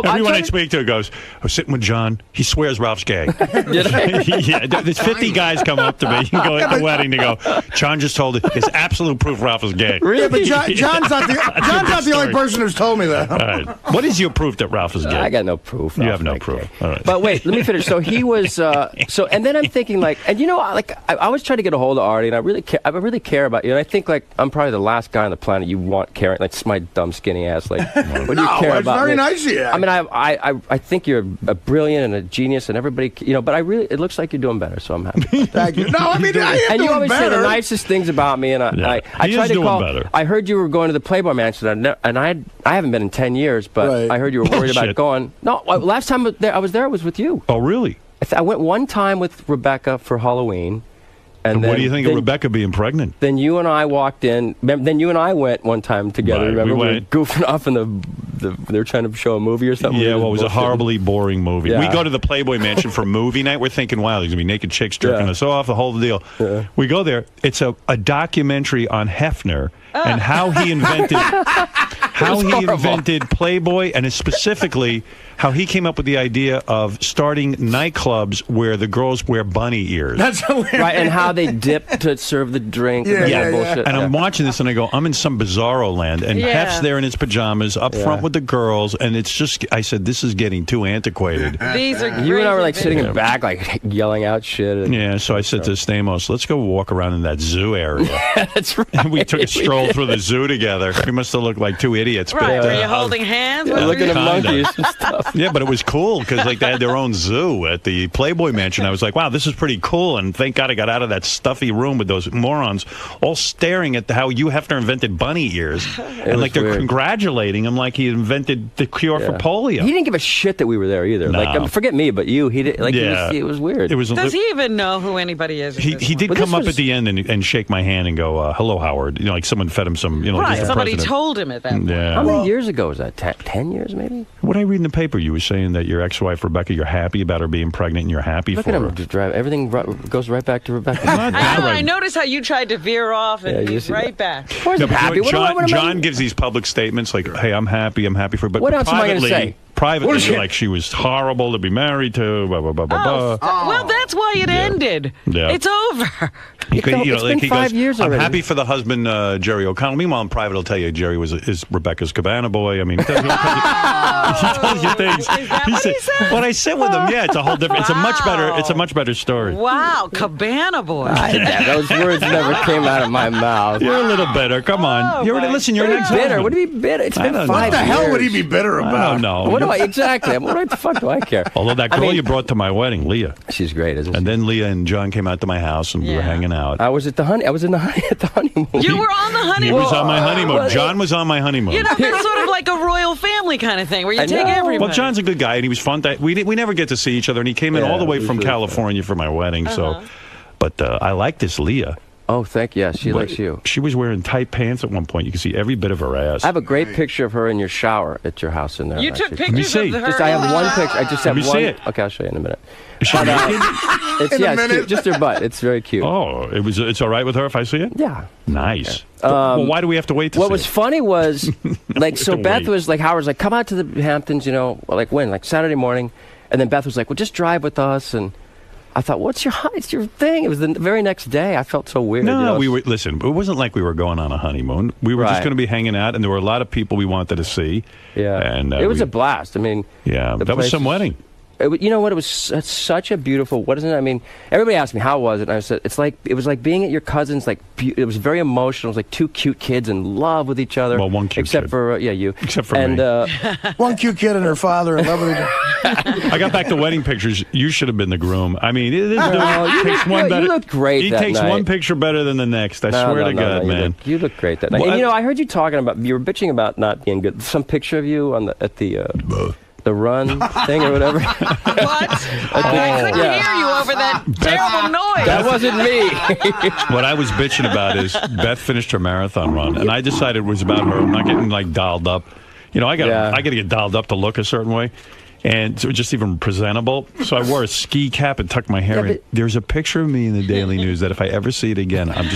Everyone I speak to goes, I was sitting with John. He swears Ralph's gay. Yeah, there's 50 guys come up to me go at the wedding to go, John just told it. There's absolute proof Ralph is gay. Yeah, but John's not the only person who's told me that. All right. What is your proof that Ralph is gay? I got no proof. You Ralph's have no not proof. gay. All right. But wait, let me finish. So he was, and then I'm thinking like, and I always try to get a hold of Artie, and I really care about you. And I think like I'm probably the last guy on the planet you want caring, like my dumb skinny ass. Like, what do you care it's about? very me? nice of you. I mean, I think you're a brilliant and a genius, and everybody, but it looks like you're doing better, so I'm happy. Thank you. No, I mean, I am And you doing always say better. the nicest things about me, and I He tried is to doing call. better. I heard you were going to the Playboy Mansion, and I haven't been in 10 years, but Right. I heard you were worried about Bullshit. going. No, last time I was there was with you. Oh, really? I went one time with Rebecca for Halloween, And what do you think of Rebecca being pregnant? Then you and I walked in. Then you and I went one time together. Right, remember, we were went. goofing off in they were trying to show a movie or something. Yeah, well, it was a horribly boring movie. Yeah. We go to the Playboy Mansion for movie night. We're thinking, wow, there's going to be naked chicks jerking us off, the whole deal. Yeah. We go there. It's a documentary on Hefner and how he invented Playboy, and it's specifically how he came up with the idea of starting nightclubs where the girls wear bunny ears. That's hilarious. Right, and how they dip to serve the drink. Yeah, and yeah, bullshit. And I'm watching this, and I go, I'm in some bizarro land, and Hef's there in his pajamas, up front with the girls, and it's just, I said, this is getting too antiquated. These are You and I were like crazy sitting in back, like yelling out shit. And, Yeah, so I said to Stamos, let's go walk around in that zoo area. That's right. And we took a stroll through the zoo together. We must have looked like two idiots. Right, but, were you holding hands? yeah, What were looking you at doing? monkeys and stuff. Yeah, but it was cool because like they had their own zoo at the Playboy Mansion. I was like, wow, this is pretty cool. And thank God I got out of that stuffy room with those morons all staring at how Hugh Hefner invented bunny ears. And like they're congratulating him like he invented the cure for polio. He didn't give a shit that we were there either. No. Like, forget me, but you. He did. Like, it was weird. It was. Does he even know who anybody is? He did come up at the end and shake my hand and go, hello, Howard. You know, like someone fed him some, you know, Right, just the somebody president. told him at that point. Yeah. How many years ago was that? 10 years, maybe? What I read in the paper, you were saying that your ex-wife, Rebecca, you're happy about her being pregnant and you're happy Look for at her. him just drive. Everything goes right back to Rebecca. I know. I noticed how you tried to veer off and he's right back. Of course I'm happy. John gives these public statements like, hey, I'm happy for her. But What else am I gonna privately, say? privately, you're like, she was horrible to be married to, blah, blah, blah, blah, blah. Well, that's why it ended. Yeah. It's over. It's been 5 years I'm already. happy for the husband, Jerry O'Connell. Meanwhile, in private, I'll tell you, Jerry is Rebecca's cabana boy. I mean, he tells you things. Is that what he said? What I said with him, yeah, it's a whole different. It's a much better story. Wow, cabana boy. Those words never came out of my mouth. You're a little bitter. Come on. You're an ex-husband. Bitter? What do you mean bitter? It's been 5 years. What the hell would he be bitter about? I don't know. What do I exactly? What the fuck do I care? Although that girl you brought to my wedding, Leah. She's great, isn't she? And then Leah and John came out to my house and we were hanging out. I was at the honeymoon. You were on the honeymoon. He was on my honeymoon. John was on my honeymoon. You know, that's sort of like a royal family kind of thing where you take everybody. Well, John's a good guy, and he was fun. We never get to see each other, and he came in all the way from California for my wedding. So, but I like this Leah. Oh, thank you. Yeah, she likes you. She was wearing tight pants at one point. You can see every bit of her ass. I have a great picture of her in your shower at your house in there. You took actually. pictures of her. I have one picture. I just have Let me one. see it. Okay, I'll show you in a minute. Is she naked? It's cute. Just her butt. It's very cute. Oh, it's all right with her if I see it? Yeah. Nice. Well, why do we have to wait to see What was funny was, like, so to Beth wait. was like, Howard's like, come out to the Hamptons, you know, like when? Like Saturday morning. And then Beth was like, well, just drive with us. And I thought, it's your thing. It was the very next day. I felt so weird. No, you know? we were. Listen, it wasn't like we were going on a honeymoon. We were just Right. going to be hanging out, and there were a lot of people we wanted to see. Yeah, and it was a blast. I mean, yeah, the that was place some is- wedding. You know what? It was such a beautiful. What is it? I mean, everybody asked me how was it, and I said it was like being at your cousin's. Like it was very emotional. It was like two cute kids in love with each other. Well, one cute except kid. for you. Except for and, me. One cute kid and her father in love with each other. I got back to wedding pictures. You should have been the groom. I mean, this No, dude you takes look- one you better. looked great He that takes night. one picture better than the next. I No, swear no, to no, God, no, man. You look great that night. Well, And you know, I heard you talking about you were bitching about not being good. Some picture of you on at the run thing or whatever. What? I couldn't hear you over that terrible noise. That wasn't me. What I was bitching about is Beth finished her marathon run, and I decided it was about her. I'm not getting like dolled up. You know, I got to get dolled up to look a certain way. And so just even presentable. So I wore a ski cap and tucked my hair in. There's a picture of me in the Daily News that if I ever see it again, I'm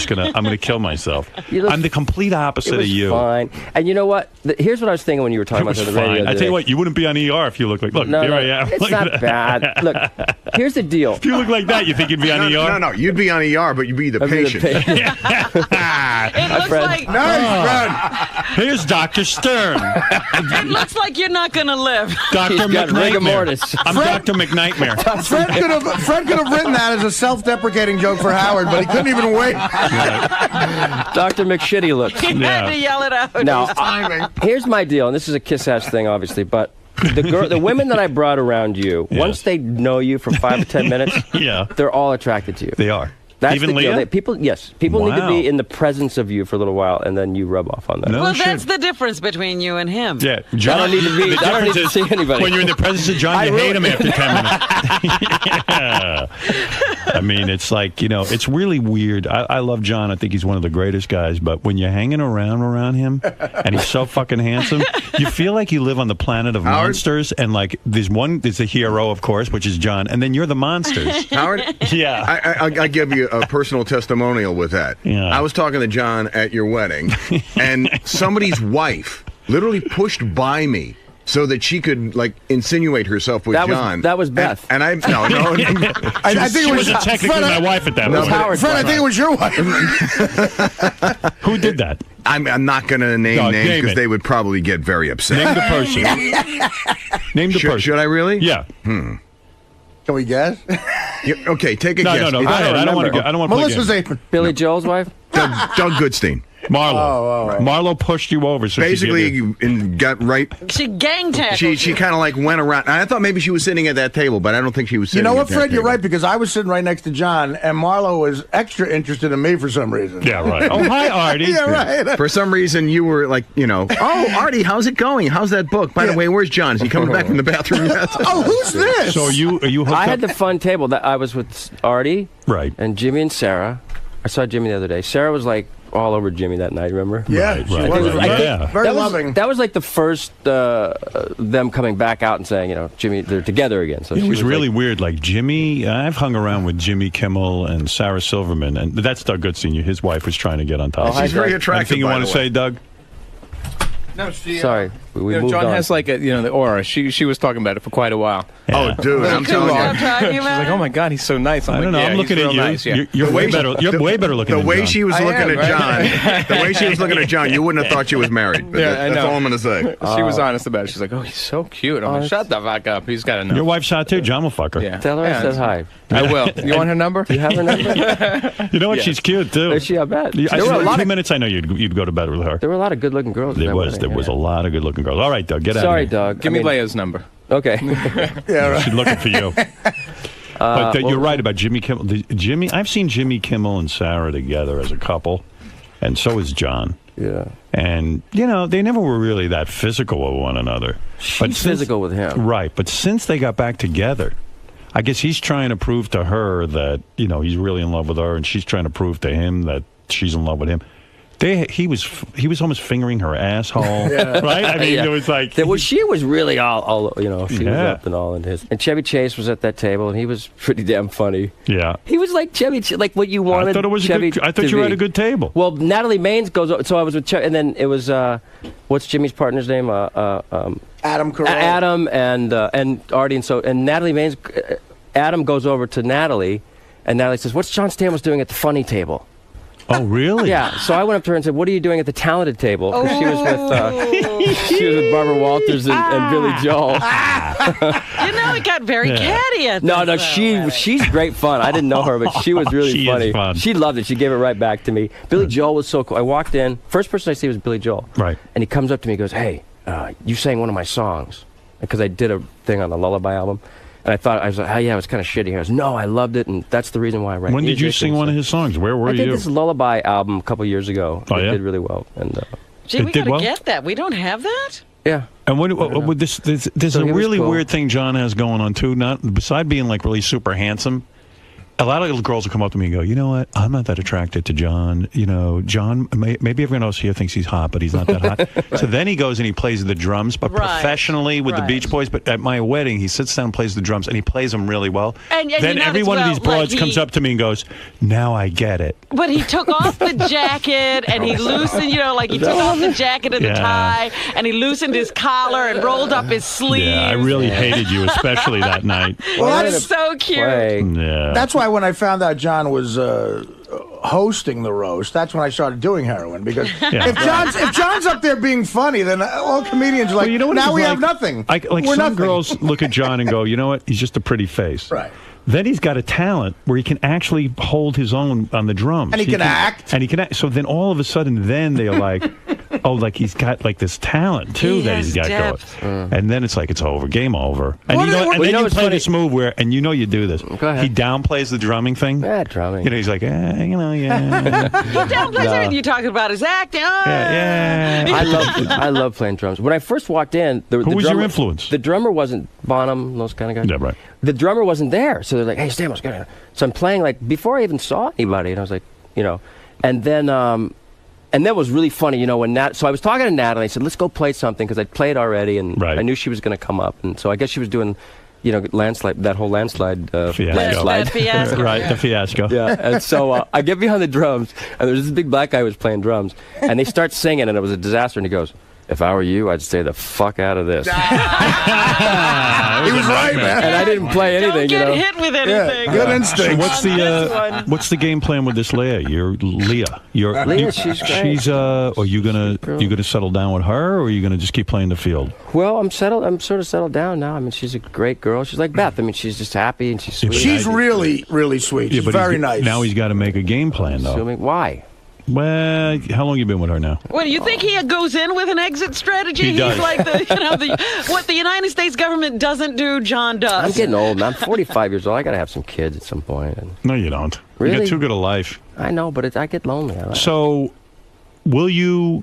gonna kill myself. I'm the complete opposite of you. Fine. And you know what? Here's what I was thinking when you were talking It was about the radio. fine. I tell you what, you wouldn't be on ER if you look like. Look, here I am. It's Look not at bad. that. Look, here's the deal. If you look like that, you think you'd be on ER? No, you'd be on ER, but you'd be the patient. It looks like Here's Dr. Stern. it looks like you're not going to live. Dr. got rigor McNightmare. mortis. I'm Dr. McNightmare. Fred could have written that as a self-deprecating joke for Howard, but he couldn't even wait. Dr. McShitty looks. You had to yell it out. Now, here's my deal, and this is a kiss-ass thing, obviously, but the women that I brought around you, once they know you for 5 or 10 minutes, they're all attracted to you. They are. That's Even the deal. Leah? People need to Wow. be in the presence of you for a little while, and then you rub off on them. Well, that's the difference between you and him. Yeah, John, I don't need to be. The I don't need to difference see is anybody. when you're in the presence of John, you hate him after 10 minutes. Yeah. I mean, it's like, it's really weird. I love John. I think he's one of the greatest guys. But when you're hanging around him, and he's so fucking handsome, you feel like you live on the planet of monsters. And like, there's a hero, of course, which is John, and then you're the monsters. Howard? Yeah. I give you a personal testimonial with that. Yeah. I was talking to John at your wedding, and somebody's wife literally pushed by me so that she could insinuate herself with John. That was Beth. And I no. I think it was technically Fred, my wife at that no, point. Fred, I think it was your wife. Who did that? I'm not going to name names name because it. they would probably get very upset. Name the person. Name the person. Should I really? Yeah. Can we guess? Okay, take a guess. No. Go ahead. I don't want to. I don't want to play Melissa's games. apron. Billy Joel's wife? Doug Goodstein. Marlo. Marlo pushed you over. So Basically, got right. She gang tackled She kind of went around. And I thought maybe she was sitting at that table, but I don't think she was You sitting know what, at that Fred? You're table. right, because I was sitting right next to John, and Marlo was extra interested in me for some reason. Yeah, right. Oh, hi, Artie. Yeah, right. For some reason, you were oh, Artie, how's it going? How's that book? By the way, where's John? Is he coming back from the bathroom yet? Oh, who's this? So are you hooked I up? had the fun table. That I was with Artie, Right. and Jimmy and Sarah. I saw Jimmy the other day. Sarah was all over Jimmy that night. Remember? Yeah, Right, she right, was. right. I think Yeah. very that loving. That was like the first them coming back out and saying, Jimmy, they're together again. So It she was really like, weird. Like Jimmy, I've hung around with Jimmy Kimmel and Sarah Silverman, and that's Doug Goodstein. His wife was trying to get on top. Oh, hi, She's very Doug. attractive. Anything you by want the to way. say, Doug? No, she. Sorry, we moved John on. has the aura. She was talking about it for quite a while. Oh, dude, I'm telling you. She's like, oh my God, he's so nice. I don't know. Yeah, I'm looking he's at real you. nice, yeah. You're way better. You're way better looking. The than way John. she was looking at John, the way she was looking at John, you wouldn't have thought she was married. But Yeah, I that's know. all I'm going to say. She was honest about it. She's like, oh, he's so cute. I'm like, shut the fuck up. He's got to know. Your wife's hot too. John will fuck her. Yeah. Tell her I said hi. I will. You want her number? Do you have her number? You know what? Yes. She's cute too. Is she? I bet. I There were a lot 2 of minutes. I know you'd go to bed with her. there were a lot of good-looking girls. at There that was wedding, a lot of good-looking girls. All right, Doug, get out Sorry, of here. Doug. Give me Leia's number. Okay. Yeah, right. She's looking for you. But you're right about Jimmy Kimmel. I've seen Jimmy Kimmel and Sarah together as a couple, and so is John. Yeah. And they never were really that physical with one another. She's physical with him. Right, but since they got back together, I guess he's trying to prove to her that he's really in love with her, and she's trying to prove to him that she's in love with him. He was almost fingering her asshole, right? I mean, it was like She was really all she was Yeah. up and all in his. And Chevy Chase was at that table, and he was pretty damn funny. Yeah. He was like Chevy, like what you wanted. I thought it was Chevy I thought to you were be. at a good table. Well, Natalie Maines goes. So I was with Chevy, and then it was what's Jimmy's partner's name? Adam Carolla. Adam and Artie, and Natalie Maines. Adam goes over to Natalie, and Natalie says, "What's John Stamos doing at the funny table?" Oh, really? Yeah. So I went up to her and said, "What are you doing at the talented table?" 'Cause she was with Barbara Walters and Billy Joel. It got very catty at No, this, she's great fun. I didn't know her, but she was really She is funny. fun. She loved it. She gave it right back to me. Billy Joel was so cool. I walked in. First person I see was Billy Joel. Right. And he comes up to me and goes, "Hey, you sang one of my songs." Because I did a thing on the Lullaby album. And I was like, oh, yeah, it was kind of shitty. He goes, no, I loved it, and that's the reason why I write When did you music sing and one of stuff. his songs? Where were I you? did this Lullaby album a couple years ago. Oh, It yeah? did really well. And Gee, we did gotta well? get that. We don't have that. yeah. And what there's So a he was really cool. weird thing John has going on too. Not beside being like really super handsome. A lot of little girls will come up to me and go, you know what? I'm not that attracted to John. John, maybe everyone else here thinks he's hot, but he's not that hot. So then he goes and he plays the drums, but Right, professionally with the right. Beach Boys. But at my wedding, he sits down and plays the drums, and he plays them really well. And then you every notice, one of well, these broads like comes he- up to me and goes, now I get it. But he took off the jacket and he loosened, he took off the jacket and the Yeah. tie and he loosened his collar and rolled up his sleeves. Yeah, I really hated you, especially that night. Well, That that's, is so cute. Yeah. that's why when I found out John was hosting the roast, that's when I started doing heroin. Because Yeah. if John's up there being funny, then all comedians are like, Well, you know what now it's we like? have nothing. Like We're some nothing. girls look at John and go, you know what? He's just a pretty face. Right. Then he's got a talent where he can actually hold his own on the drums. And he can act. And he can act. So then all of a sudden, then they're like, oh, like he's got like this talent too that he's got going. And then it's like it's over, game over. And What you is- know, what- and then you know you what's play funny? this move where, and you know you do this. Go ahead. He downplays the drumming thing. Yeah, drumming. You know, he's like, He downplays everything. You're talking about his acting. I love playing drums. When I first walked in, Who was your drummer, influence? The drummer wasn't Bonham, those kind of guys. Yeah, right. The drummer wasn't there, so they're like, "Hey, Stamos, get in." So I'm playing like before I even saw anybody, and I was like, you know, and then that was really funny, you know, when So I was talking to Nat, and I said, "Let's go play something," because I'd played already, and I knew she was going to come up, and so I guess she was doing. You know, that whole landslide. Fiasco. That fiasco. Right, the fiasco. Yeah, and so I get behind the drums, and there's this big black guy who was playing drums, and they start singing, and it was a disaster, and he goes, "If I were you, I'd stay the fuck out of this." He was right, man. And I didn't play anything, Don't get you know. hit with anything. Good instinct. So what's the game plan with this Leah? Leah, she's great. She's are you gonna settle down with her, or are you gonna just keep playing the field? Well, I'm sort of settled down now. I mean, she's a great girl. She's like Beth. I mean, she's just happy and she's sweet. She's really, really sweet. Yeah, She's but very nice. Now he's got to make a game plan, though. Why? Well, how long you been with her now? What do you think he goes in with an exit strategy? He does. He's like what the United States government doesn't do, John does. I'm getting old, man. I'm 45 years old. I got to have some kids at some point. And No, you don't. Really? You got too good a life. I know, but I get lonely. So, will you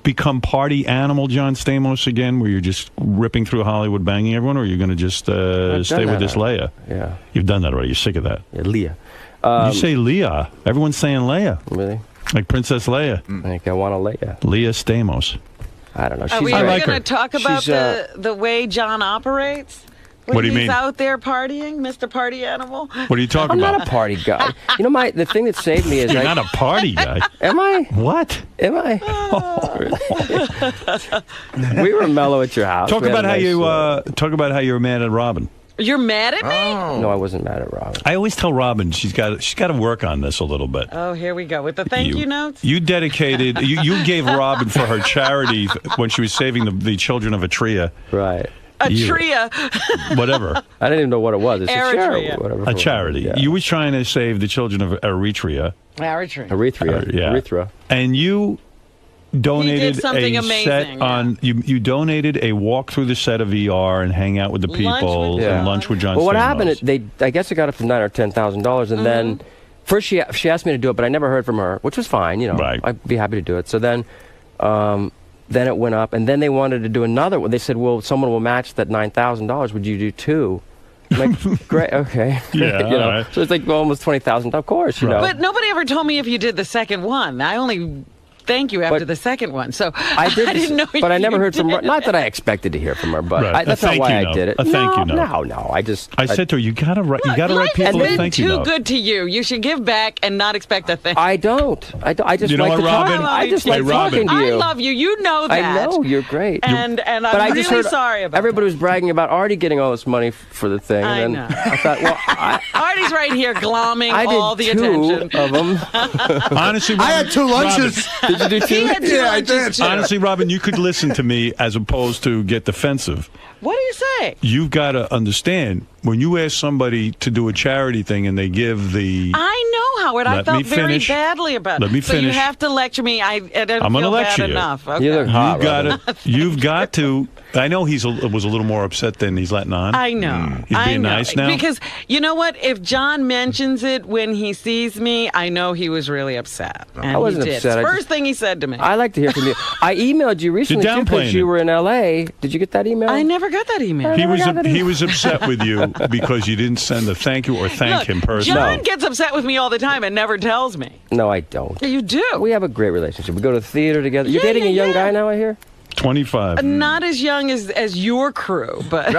become party animal John Stamos again, where you're just ripping through Hollywood, banging everyone, or are you going to just stay with this Leah? Yeah. You've done that already. You're sick of that. Yeah, Leah. You say Leah. Everyone's saying Leia. Really? Like Princess Leia. I think I want to Leia. Leah Stamos. I don't know. Are we I ever like going her. to talk about She's, the way John operates? When What do you he's mean? out there partying, Mr. Party Animal? What are you talking I'm about? not a party guy. You know, the thing that saved me is You're not a party guy. Am I? What? Am I? We were mellow at your house. Talk We had about a how nice, you talk about how you're mad at Robin. You're mad at me? No, I wasn't mad at Robin. I always tell Robin she's got to work on this a little bit. Oh, here we go with the thank you notes. You dedicated. you gave Robin for her charity when she was saving the children of Eritrea. Right. Eritrea. Whatever. I didn't even know what it was. It's a charity. Eritrea. Whatever. A charity. Yeah. You were trying to save the children of Eritrea. Eritrea. Eritrea. And you donated something a amazing, set yeah. on. You donated a walk through the set of VR and hang out with the people and lunch with John. Well, what Stamos. happened? I guess it got up to $9,000 or $10,000, and then first she asked me to do it, but I never heard from her, which was fine. You know, Right. I'd be happy to do it. So then it went up, and then they wanted to do another one. They said, "Well, someone will match that $9,000. Would you do two?" I'm like, great, okay. Yeah, you know, all right. so it's like almost $20,000. Of course, you know. But nobody ever told me if you did the second one. I only thank you after the second one. So I didn't know. but I never you heard from her. did. Not that I expected to hear from her, but Right. that's A not thank why you I note. did it. A thank you note. No. I said to her, you gotta write. You gotta write Life people has a been thank you too note. good to you. You should give back and not expect a thing. I don't. I just You know like what, to talk. Robin? I just Hey, like Robin. talking to you. I love you. You know that. I know you're great. And but I'm I really just heard sorry about everybody was bragging about Artie getting all this money for the thing. I And know. then I thought, well, Artie's right here glomming I did all the two attention. of them. Honestly, I had two lunches. Did you do two? He had two Yeah, I lunches did. too. Honestly, Robin, you could listen to me as opposed to get defensive. What do you say? You've got to understand when you ask somebody to do a charity thing and they give the. I know, Howard. I Let felt me very finish. badly about it. Let me So you finish. have to lecture me. I don't I'm gonna feel lecture bad you. enough. Okay. You look hot, You've got Robin. to. You've got to. I know was a little more upset than he's letting on. I know. He's I being know. nice now. Because you know what? If John mentions it when he sees me, I know he was really upset. And I wasn't he did. upset. I First just- thing he said to me. I like to hear from you. I emailed you recently too downplaying because you it. were in L.A. Did you get that email? I never got that email. He was upset with you because you didn't send a thank you or thank Look, him personally. John gets upset with me all the time and never tells me. No, I don't. Yeah, you do. We have a great relationship. We go to the theater together. You're Yeah, dating yeah, a young yeah. guy now, I hear? 25. Not as young as your crew, but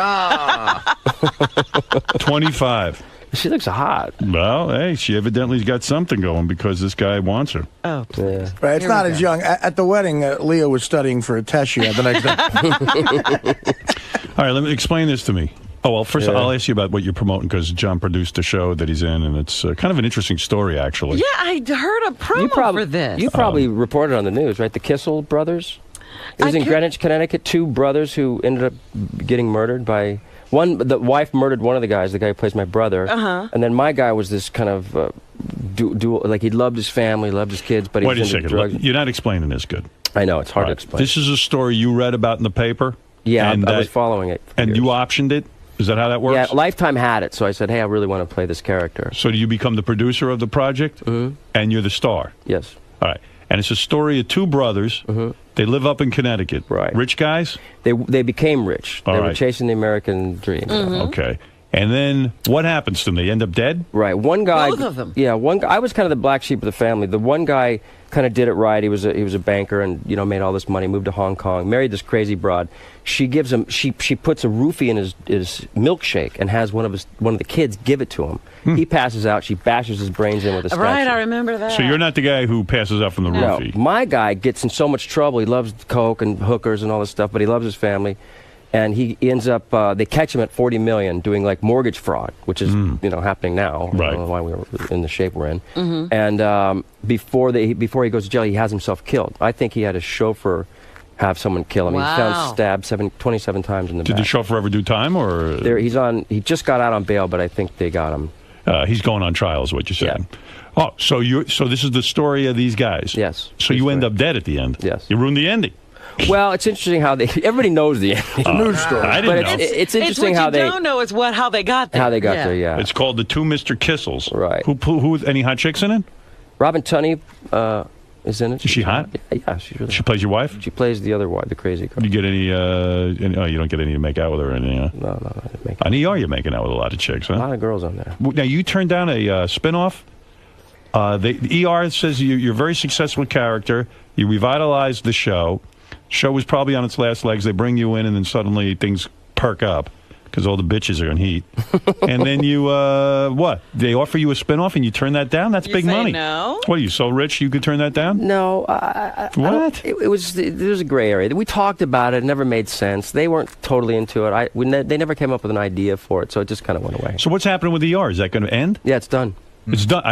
25. She looks hot. Well, hey, she evidently's got something going because this guy wants her. oh, Yeah. Right, it's not as young. At the wedding, Leah was studying for a test she had the next day. All right, let me explain this to me. Oh, well, first Yeah. I'll ask you about what you're promoting because John produced a show that he's in, and it's kind of an interesting story, actually. yeah, I heard a promo for this. You probably reported on the news, right? The Kissel brothers. It was in Greenwich, Connecticut. Two brothers who ended up getting murdered by one. The wife murdered one of the guys. The guy who plays my brother. Uh-huh. And then my guy was this kind of like he loved his family, loved his kids, but he Wait a was into second. drugs. You're not explaining this good. I know, it's hard All to right. explain. This is a story you read about in the paper? Yeah, and I was following it. And you optioned it? Is that how that works? Yeah, Lifetime had it, so I said, hey, I really want to play this character. So do you become the producer of the project? Mm-hmm. And you're the star? Yes. All right. And it's a story of two brothers. Mm-hmm. They live up in Connecticut. Right. Rich guys? They became rich. All they were right. chasing the American dream. Okay. And then what happens to them? They end up dead? Right. One guy. Both of them. Yeah. One guy. I was kind of the black sheep of the family. The one guy kind of did it right. He was a banker and made all this money. Moved to Hong Kong. Married this crazy broad. She gives him. She puts a roofie in his milkshake and has one of the kids give it to him. He passes out. She bashes his brains in with a statue. Right, I remember that. So you're not the guy who passes out from the roofie? No, my guy gets in so much trouble. He loves coke and hookers and all this stuff, but he loves his family. And he ends up, they catch him at $40 million doing like mortgage fraud, which is happening now. Right. I don't know why we were in the shape we're in. And before he goes to jail, he has himself killed. I think he had his chauffeur have someone kill him. Wow. He's found stabbed 27 times in the Did back. the chauffeur ever do time, or He just got out on bail, but I think they got him. he's going on trial? Is what you're saying? Yeah. Oh, so this is the story of these guys? Yes. So you end up dead at the end? Yes. You ruined the ending. Well, it's interesting how everybody knows the ending. It's a news story. I didn't know. It's interesting it's how what they you don't know. It's how they got there. How they got there, yeah. It's called The Two Mr. Kissels. Right. Who? Any hot chicks in it? Robin Tunney is in it. Is she hot? Yeah, she's really. She plays your wife? She plays the other wife, the crazy girl. Do you get any? You don't get any to make out with her or anything? Huh? No, I didn't make On ER, you're making out with a lot of chicks, huh? a lot of girls on there. Now you turned down a spinoff. The ER says you're a very successful character. You revitalized the show. Show was probably on its last legs. They bring you in, and then suddenly things perk up because all the bitches are in heat. And then you, what? They offer you a spinoff, and you turn that down? That's big say money. no? What, are you so rich you could turn that down? No. What? There was a gray area. We talked about it. It never made sense. They weren't totally into it. They never came up with an idea for it, so it just kind of went away. So what's happening with ER? Is that going to end? Yeah, it's done. It's done.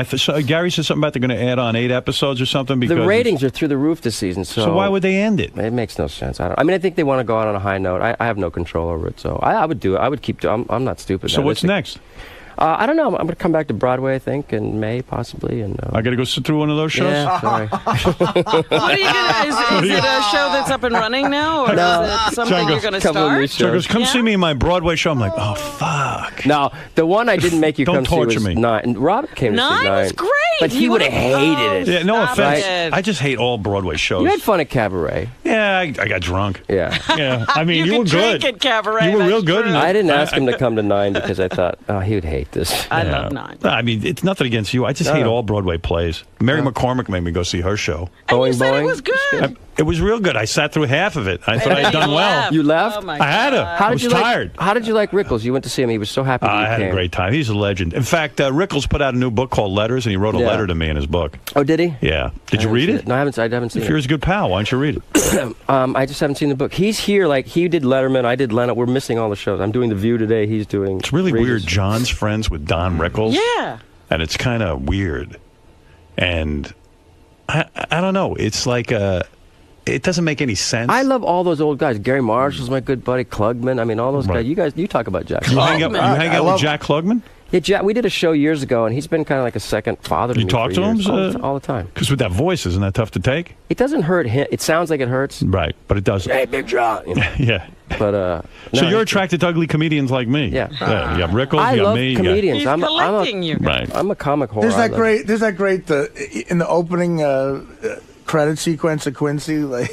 Gary said something about they're going to add on 8 episodes or something. Because the ratings are through the roof this season. So why would they end it? It makes no sense. I mean, I think they want to go out on a high note. I have no control over it, so I would do it. I would keep doing. I'm not stupid. So what's next? I don't know. I'm going to come back to Broadway, I think, in May, possibly. And I got to go sit through one of those shows? Yeah, sorry. What are you gonna? Is it a show that's up and running now, or No. is it something you're going to Couple of new start? So he goes, come Yeah. see me in my Broadway show. I'm like, oh, fuck. No, the one I didn't make you Don't come see torture was me. 9. And Robert came to see 9. 9 was great. But he would have hated it. Yeah, no Stop offense. it. I just hate all Broadway shows. You had fun at Cabaret. Yeah, I got drunk. Yeah. Yeah, I mean, you You were could good. drink at Cabaret, You were real that's good. true. in it. I didn't ask him to come to 9 because I thought, oh, he would hate this. I Yeah. love 9. I mean, it's nothing against you. I just hate all Broadway plays. Mary McCormick made me go see her show. And you said it was good. It was real good. I sat through half of it. I thought I'd done well. You left? Oh my I had to. God. I was tired. How did you like Rickles? You went to see him. He was so happy that I you had came. a great time. He's a legend. In fact, Rickles put out a new book called Letters, and he wrote a Yeah. letter to me in his book. Oh, did he? Yeah. Did you read it? No, I haven't seen If it. you're his good pal, why don't you read it? I just haven't seen the book. He's here, like, he did Letterman, I did Leno. We're missing all the shows. I'm doing The View today. He's doing... It's really Regis. weird. John's friends with Don Rickles. Yeah. And it's kind of weird. And I don't know. It's like it doesn't make any sense. I love all those old guys. Gary Marshall's my good buddy. Klugman. I mean, all those Right. guys. You talk about Jack. You hang out with Jack Klugman? Yeah, Jack. We did a show years ago, and he's been kind of like a second father to You me talk for to him? years. All the time. Because with that voice, isn't that tough to take? It doesn't hurt him. It sounds like it hurts. Right, but it doesn't. Hey, Big John. You know? Yeah. But So no, you're attracted to ugly comedians like me? Yeah. You got Rickles, I you got love me. comedians. He's I'm collecting you. Right. I'm a comic whore. There's I that love- great. There's that great. In the opening credit sequence of Quincy, like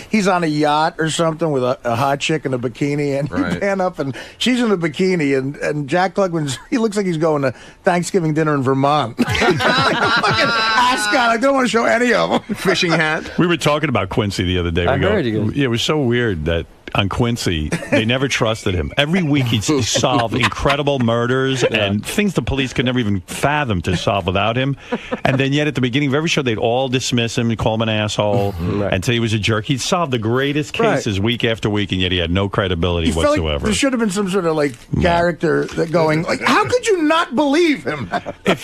he's on a yacht or something with a hot chick in a bikini, and you pan up and she's in a bikini, and Jack Klugman's. He looks like he's going to Thanksgiving dinner in Vermont. Fucking ascot. I don't want to show any of them. Fishing hat. We were talking about Quincy the other day. I heard you guys. Yeah, it was so weird that on Quincy, they never trusted him. Every week he'd solve incredible murders and things the police could never even fathom to solve without him. And then yet at the beginning of every show, they'd all dismiss him and call him an asshole and say he was a jerk. He'd solve the greatest cases week after week, and yet he had no credibility He felt like whatsoever. there should have been some sort of like character that going like, how could you not believe him? There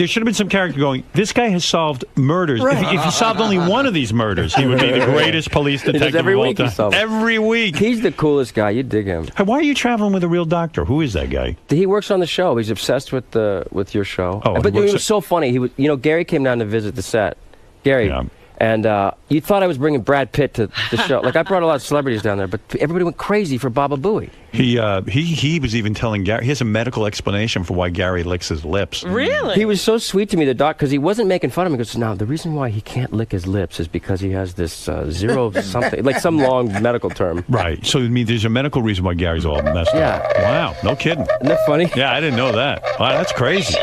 should have been some character going, this guy has solved murders. Right. If he solved only one of these murders, he would be the greatest police detective every of all week he time. solves it. Every week. week. He's the coolest guy. You dig him. Hey, why are you traveling with a real doctor? Who is that guy? He works on the show. He's obsessed with your show. Oh, but it was so funny. He was, Gary came down to visit the set. Gary. Yeah. And you thought I was bringing Brad Pitt to the show. Like, I brought a lot of celebrities down there, but everybody went crazy for Baba Booey. He was even telling Gary, he has a medical explanation for why Gary licks his lips. Really? He was so sweet to me, the doc, because he wasn't making fun of me. He goes, no, the reason why he can't lick his lips is because he has this zero something, like some long medical term. Right. So, I mean, there's a medical reason why Gary's all messed up. Wow. No kidding. Isn't that funny? Yeah, I didn't know that. Wow, that's crazy.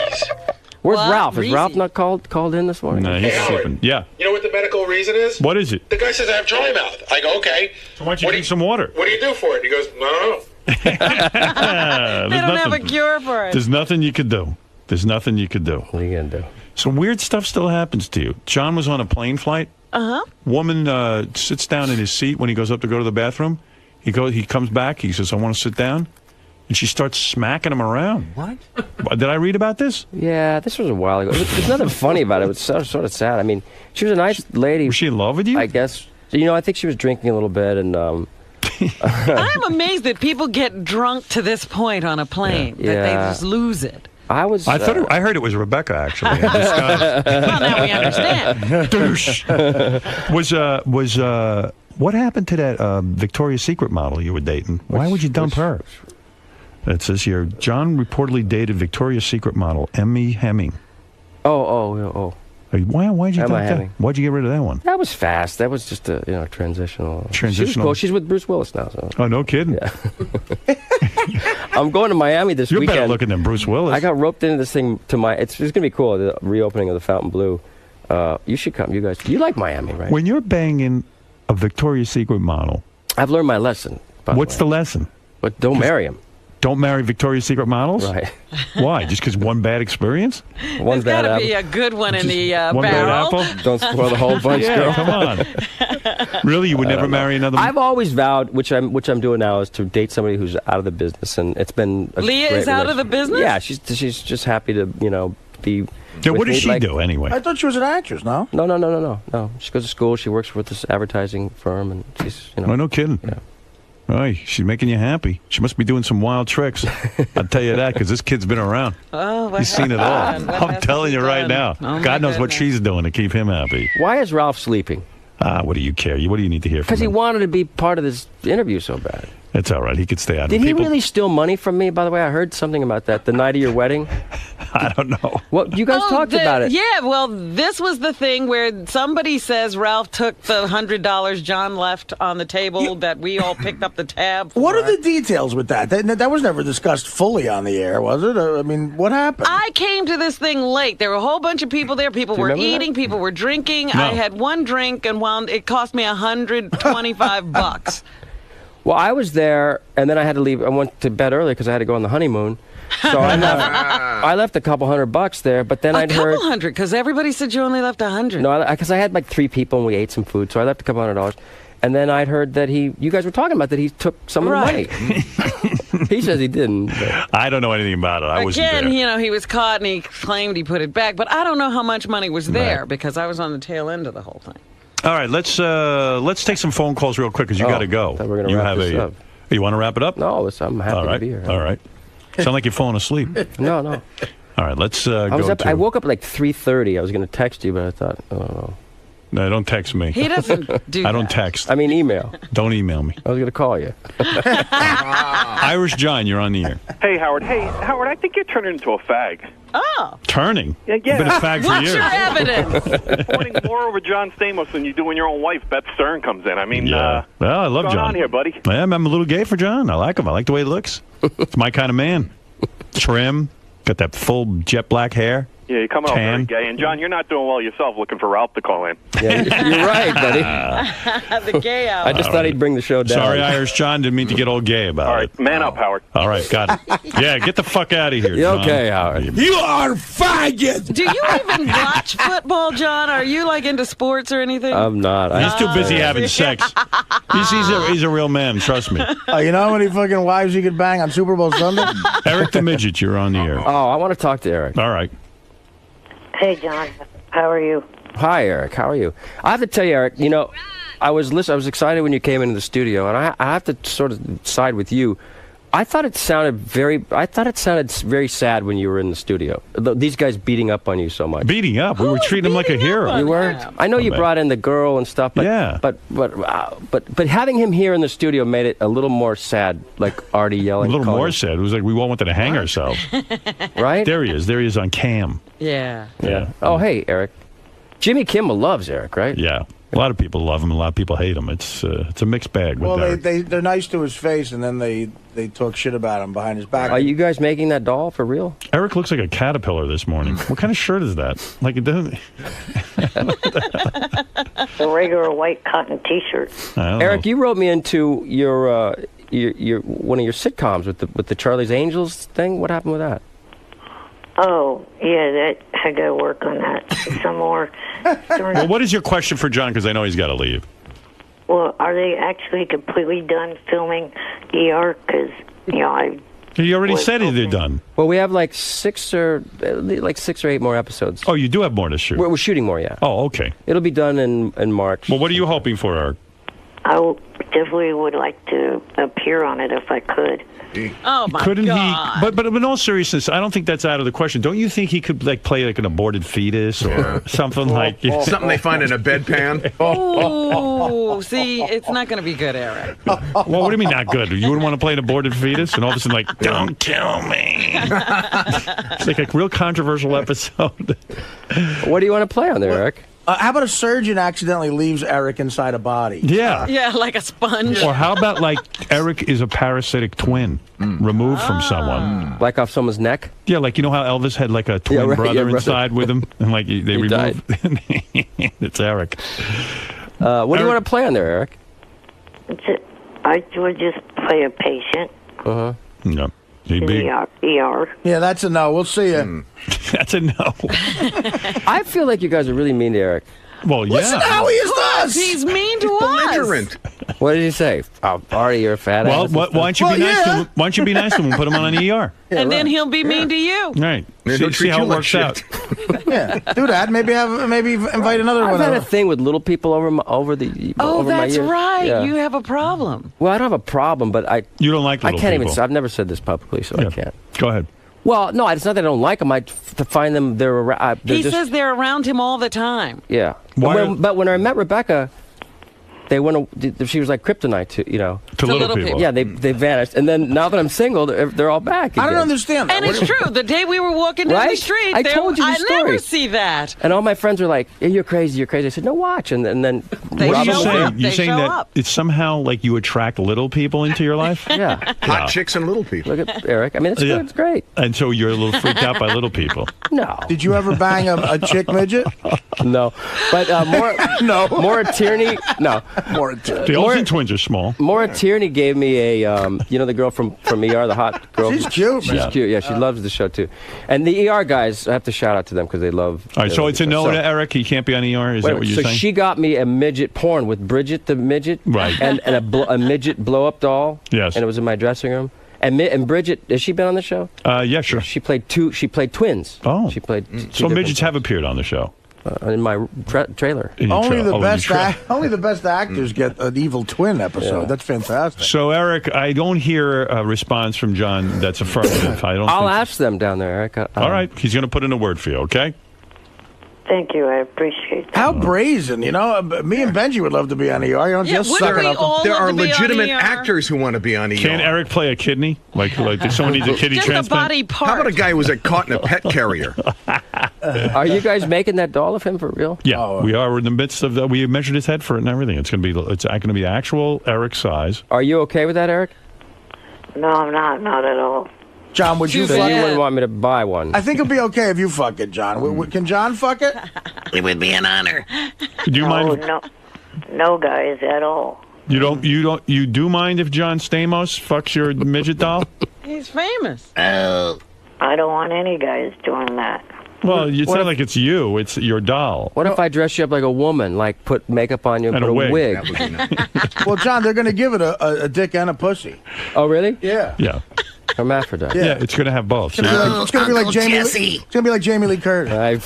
Where's Ralph? Is Ralph not called in this morning? No, he's sleeping. Yeah. You know what the medical reason is? What is it? The guy says I have dry mouth. I go, okay. So why don't you drink some water? What do you do for it? He goes, no. They don't have a cure for it. There's nothing you could do. There's nothing you could do. What are you going to do? Some weird stuff still happens to you. John was on a plane flight. Uh-huh. Woman sits down in his seat when he goes up to go to the bathroom. He comes back. He says, I want to sit down. And she starts smacking him around. What? Did I read about this? Yeah, this was a while ago. There's nothing funny about it. It was sort of sad. I mean, she was a nice lady. Was she in love with you? I guess. I think she was drinking a little bit, and I'm amazed that people get drunk to this point on a plane, that they just lose it. I heard it was Rebecca, actually. Well, now we understand. Douche. What happened to that Victoria's Secret model you were dating? Why would you dump her? It says here, John reportedly dated Victoria's Secret model Emmy Hemming. Oh. Why'd you dump that? Hemming. Why'd you get rid of that one? That was fast. That was just a transitional. Transitional. She was cool. She's with Bruce Willis now. So. Oh, no kidding. Yeah. I'm going to Miami this weekend. You're better looking than Bruce Willis. I got roped into this thing it's going to be cool. The reopening of the Fountain Blue. You should come. You guys. You like Miami, right? When you're banging a Victoria's Secret model, I've learned my lesson. What's the lesson? But don't marry him. Don't marry Victoria's Secret models? Right. Why? Just because one bad experience? There's got to be a good one in the one barrel. Bad apple? Don't spoil the whole bunch, girl. Come on. Really? You would never marry another? I've always vowed, which I'm doing now, is to date somebody who's out of the business, and it's been a Leah great is out of the business? Yeah, she's just happy to be. Yeah, what does she do anyway? I thought she was an actress. No. No. She goes to school. She works for this advertising firm, and she's Oh, no kidding. Yeah. Hey, she's making you happy. She must be doing some wild tricks. I'll tell you that because this kid's been around. Oh, he's seen it all. I'm telling you right now. God knows what she's doing to keep him happy. Why is Ralph sleeping? What do you care? What do you need to hear from him? Because he wanted to be part of this interview so bad. It's all right. He could stay out. Did he really steal money from me, by the way? I heard something about that the night of your wedding. I don't know. Well, you guys talked about it. Yeah, well, this was the thing where somebody says Ralph took the $100 John left on the table that we all picked up the tab for. What are the details with that? That was never discussed fully on the air, was it? I mean, what happened? I came to this thing late. There were a whole bunch of people there. People were eating. People were drinking. No. I had one drink, and it cost me $125. Well, I was there, and then I had to leave. I went to bed early because I had to go on the honeymoon. So I left a couple $100 there, but then I'd heard... A couple hundred, because everybody said you only left 100. No, because I had like 3 people, and we ate some food, so I left a couple $100. And then I'd heard that you guys were talking about that he took some of the money. He says he didn't. But. I don't know anything about it. I wasn't there. Again, he was caught, and he claimed he put it back, but I don't know how much money was there, because I was on the tail end of the whole thing. All right, let's take some phone calls real quick because you got to go. We're gonna wrap this up. You want to wrap it up? No, I'm happy to be here. All right. Sound like you're falling asleep. No. All right, let's go I woke up at like 3:30. I was going to text you, but I thought, oh. No, don't text me. He doesn't do that. I don't text. I mean, email. Don't email me. I was going to call you. Irish John, you're on the air. Hey, Howard, I think you're turning into a fag. Oh. Turning? Yeah. I've been a fag for years. What's your evidence? Pointing more over John Stamos than you do when your own wife, Beth Stern, comes in. I mean, well, I love what's going John. on here, buddy? I'm a little gay for John. I like him. I like the way he looks. It's my kind of man. Trim, got that full jet black hair. Yeah, you come out very gay. And, John, you're not doing well yourself looking for Ralph to call in. Yeah, you're right, buddy. The gay hour. I just thought he'd bring the show down. Sorry, Irish John. Didn't mean to get all gay about it. All right, man up, Howard. All right, got it. Yeah, get the fuck out of here, John. Okay, Howard. You are faggot. Do you even watch football, John? Are you, into sports or anything? I'm not. He's too busy having sex. He's a real man, trust me. You know how many fucking wives you could bang on Super Bowl Sunday? Eric the Midget, you're on the air. Oh, I want to talk to Eric. All right. Hey, John. How are you? Hi, Eric. How are you? I have to tell you, Eric, I was excited when you came into the studio, and I have to sort of side with you. I thought it sounded very sad when you were in the studio. These guys beating up on you so much. Beating up? We were treating him like a hero. You were. I know you brought in the girl and stuff, but yeah. But having him here in the studio made it a little more sad, like Artie yelling. A little more sad. It was like we all wanted to hang ourselves. Right? There he is. There he is on cam. Yeah. Yeah. Oh, hey, Eric. Jimmy Kimmel loves Eric, right? Yeah. A lot of people love him. A lot of people hate him. It's a mixed bag. With Well, Eric. they're nice to his face, and then they talk shit about him behind his back. Are you guys making that doll for real? Eric looks like a caterpillar this morning. What kind of shirt is that? Like it doesn't. A regular white cotton T-shirt. Eric, you wrote me into your one of your sitcoms with the Charlie's Angels thing. What happened with that? Oh, yeah, I got to work on that some more. Well, what is your question for John? Because I know he's got to leave. Well, are they actually completely done filming ER? Because, He already said they're done. Well, we have like 6 or 8 more episodes. Oh, you do have more to shoot. We're shooting more, yeah. Oh, okay. It'll be done in March. Well, what are you hoping for, Eric? I definitely would like to appear on it if I could. Oh my Couldn't God. he? But in all seriousness, I don't think that's out of the question. Don't you think he could like play like an aborted fetus or something like something they find in a bedpan? Oh, see, it's not going to be good, Eric. Well, what do you mean not good? You wouldn't want to play an aborted fetus, and all of a sudden like, don't kill me. It's like a real controversial episode. What do you want to play on there, Eric? How about a surgeon accidentally leaves Eric inside a body? Yeah. Yeah, like a sponge. Or how about like Eric is a parasitic twin removed from someone, like off someone's neck? Yeah, like you know how Elvis had like a twin brother inside with him, and like they removed. It's Eric. What do you want to play on there, Eric? I would just play a patient. No. ER. Yeah, that's a no. We'll see you. That's a no. I feel like you guys are really mean to Eric. Well, yeah. Listen to how he is to us. He's mean to us. What did he say? Oh, Artie, you're a fat Well, ass. why don't you be nice to him? Why don't you be nice to him and put him on an ER? And then he'll be mean to you. Right. See how it works out. Yeah, do that. Maybe invite another I've one. had a thing with little people over my years. Oh, that's right. Yeah. You have a problem. Well, I don't have a problem, but You don't like little I can't people. even. I've never said this publicly, so I can't. Go ahead. Well, no, it's not that I don't like them. I find them. They're He just, says they're around him all the time. yeah. But when I met Rebecca, they went. She was like kryptonite to little people. Yeah, they vanished, and then now that I'm single, they're all back. I don't again. understand that. And it's true. The day we were walking down the Right? street, I told you the I never story. see that. And all my friends were like, "Hey, you're crazy, you're crazy." I said, "No, watch." And then They What are you show saying? up. You're They saying show that up. it's somehow like you attract little people into your life? Yeah. Hot chicks and little people. Look at Eric. I mean, it's good. It's great. And so you're a little freaked out by little people. No. Did you ever bang a chick midget? No. But Maura Tierney. No. Maura Tierney. The Olsen twins are small. Maura Tierney gave me a, the girl from ER, the hot girl. She's cute, man. She's cute. Yeah, she loves the show too. And the ER guys, I have to shout out to them because they love. All right, so it's a no to Eric. He can't be on ER. Is that what you're so saying? she got me a midget porn with Bridget the midget, Right. And a midget blow up doll. Yes. And it was in my dressing room. And Bridget, has she been on the show? Yeah, sure. She played twins. Oh. She played. So midgets have appeared on the show. In my trailer. Only the best actors get an evil twin episode. Yeah. That's fantastic. So Eric, I don't hear a response from John that's affirmative. I'll ask them down there, Eric. All right, he's going to put in a word for you. Okay. Thank you. I appreciate that. How brazen, me and Benji would love to be on ER. You don't Yeah, just wouldn't suck it we up. all There love are to be on legitimate ER? actors who want to be on ER. Can Eric play a kidney? Like if someone needs a kidney Just a transplant? body part. How about a guy who was caught in a pet carrier? Are you guys making that doll of him for real? Yeah, we are in the midst of that. We measured his head for it and everything. It's going to be actual Eric size. Are you okay with that, Eric? No, I'm not. Not at all. John, would you So fuck you it? wouldn't want me to buy one? I think it'd be okay if you fuck it, John. Can John fuck it? It would be an honor. Do you mind? No, guys, at all. You do mind if John Stamos fucks your midget doll? He's famous. Oh. I don't want any guys doing that. Well, it's not like it's you. It's your doll. What if I dress you up like a woman, like put makeup on you and And put a a wig. wig? Well, John, they're going to give it a dick and a pussy. Oh, really? Yeah. Yeah. Hermaphrodite. Yeah, it's going to have both. It's going to be like Jamie. It's going to be like Jamie Lee Curtis. I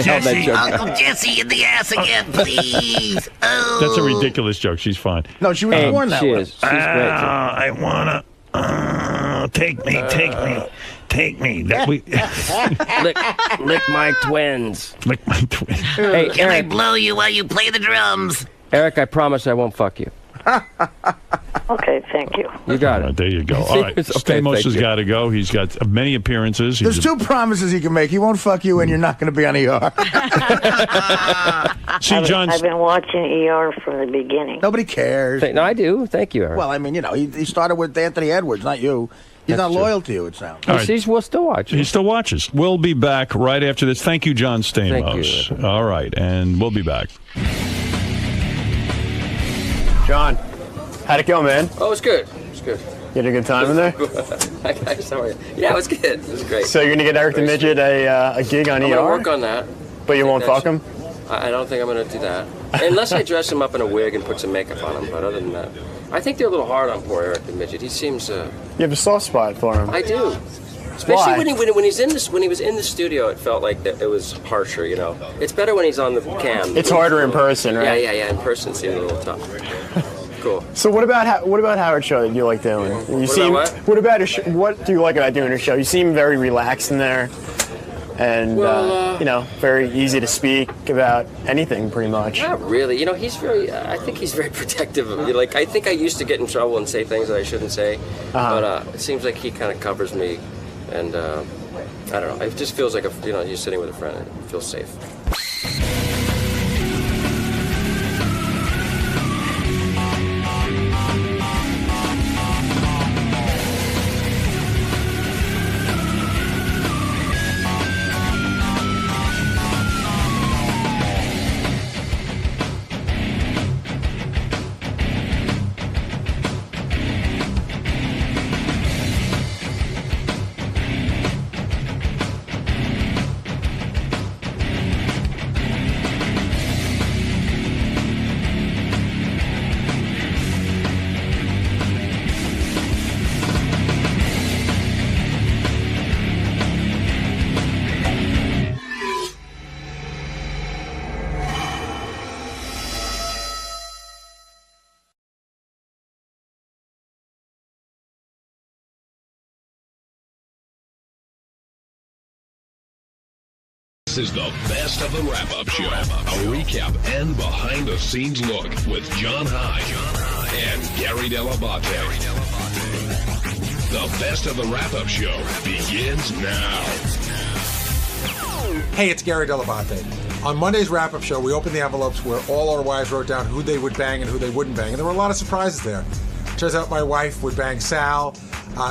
held that joke. Uncle Jesse in the ass again, please. Oh. That's a ridiculous joke. She's fine. No, she was born that way. She's great. I wanna take me. That we lick my twins. Lick my twins. Hey, Can I Eric. blow you while you play the drums? Eric, I promise I won't fuck you. Okay, thank you. You got it. There you go. All right. Okay, Stamos thank has you. got to go. He's got many appearances. There's two promises he can make. He won't fuck you, and you're not going to be on ER. See, I've been watching ER from the beginning. Nobody cares. No, I do. Thank you, Eric. Well, I mean, he started with Anthony Edwards, not you. He's That's not true. loyal to you, it sounds. All right. We'll still watch. He still watches. We'll be back right after this. Thank you, John Stamos. Thank you. All right, and we'll be back. John, how'd it go, man? Oh, it's good. It's good. You had a good time in there? Hi, guys. How are you? Yeah, it was good. It was great. So you're gonna get Eric the Midget a gig on I'm ER? gonna work on that. But you won't fuck him? I don't think I'm gonna do that. Unless I dress him up in a wig and put some makeup on him. But other than that, I think they're a little hard on poor Eric the Midget. He seems. You have a soft spot for him. I do. Especially Why? when he's in this, when he was in the studio, it felt like that it was harsher. You know, it's better when he's on the cam. It's harder in person, right? Yeah. In person, it seemed a little tough. Cool. So what about Howard's show that you like doing? What about his what do you like about doing his show? You seem very relaxed in there, and very easy to speak about anything, pretty much. Not really. You know, he's very. I think he's very protective of me. Like I think I used to get in trouble and say things that I shouldn't say, but it seems like he kind of covers me, and I don't know. It just feels like you're sitting with a friend. It feels safe. This is the best of the wrap-up show. A recap and behind-the-scenes look with John High and Gary Dell'Abate. The best of the wrap-up show begins now. Hey, it's Gary Dell'Abate. On Monday's wrap-up show, we opened the envelopes where all our wives wrote down who they would bang and who they wouldn't bang. And there were a lot of surprises there. Turns out my wife would bang Sal.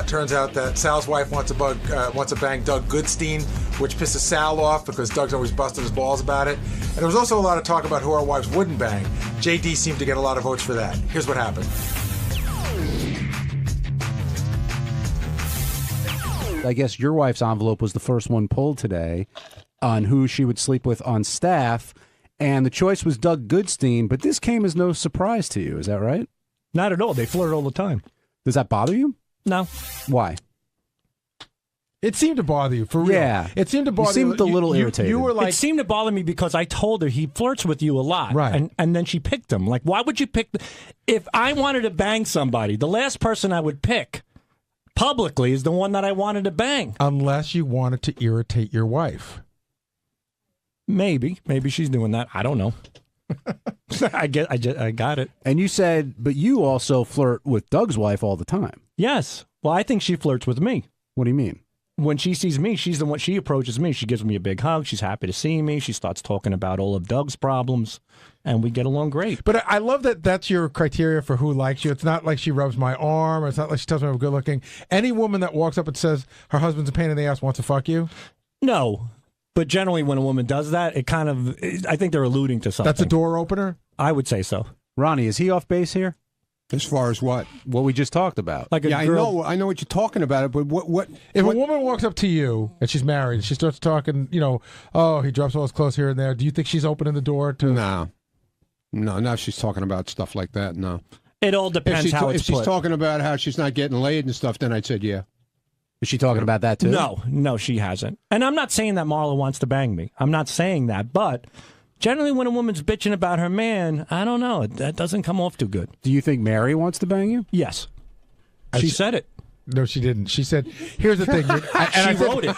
Turns out that Sal's wife wants to bang Doug Goodstein, which pisses Sal off because Doug's always busting his balls about it. And there was also a lot of talk about who our wives wouldn't bang. JD seemed to get a lot of votes for that. Here's what happened. I guess your wife's envelope was the first one pulled today on who she would sleep with on staff, and the choice was Doug Goodstein, but this came as no surprise to you. Is that right? Not at all. They flirt all the time. Does that bother you? No. Why? It seemed to bother you, for real. Yeah. It seemed to bother you. You seemed a little irritated. You were like... It seemed to bother me because I told her he flirts with you a lot. Right. And then she picked him. Like, why would you pick... If I wanted to bang somebody, the last person I would pick publicly is the one that I wanted to bang. Unless you wanted to irritate your wife. Maybe she's doing that. I don't know. I got it. And you said, but you also flirt with Doug's wife all the time. Yes. Well, I think she flirts with me. What do you mean? When she sees me, she's the one. She approaches me. She gives me a big hug. She's happy to see me. She starts talking about all of Doug's problems, and we get along great. But I love that that's your criteria for who likes you. It's not like she rubs my arm. Or it's not like she tells me I'm good looking. Any woman that walks up and says her husband's a pain in the ass wants to fuck you? No. But generally, when a woman does that, I think they're alluding to something. That's a door opener? I would say so. Ronnie, is he off base here? As far as what? What we just talked about. Like a girl... I know what you're talking about, but what? If a woman walks up to you and she's married, and she starts talking, oh, he drops all his clothes here and there. Do you think she's opening the door to? No, now she's talking about stuff like that. No, it all depends how it's put. If she's talking about how she's not getting laid and stuff, then I'd said yeah. Is she talking about that too? No, she hasn't. And I'm not saying that Marla wants to bang me. I'm not saying that. But generally when a woman's bitching about her man, I don't know. That doesn't come off too good. Do you think Mary wants to bang you? Yes. She said it. No, she didn't. She said, "Here's the thing." She wrote it.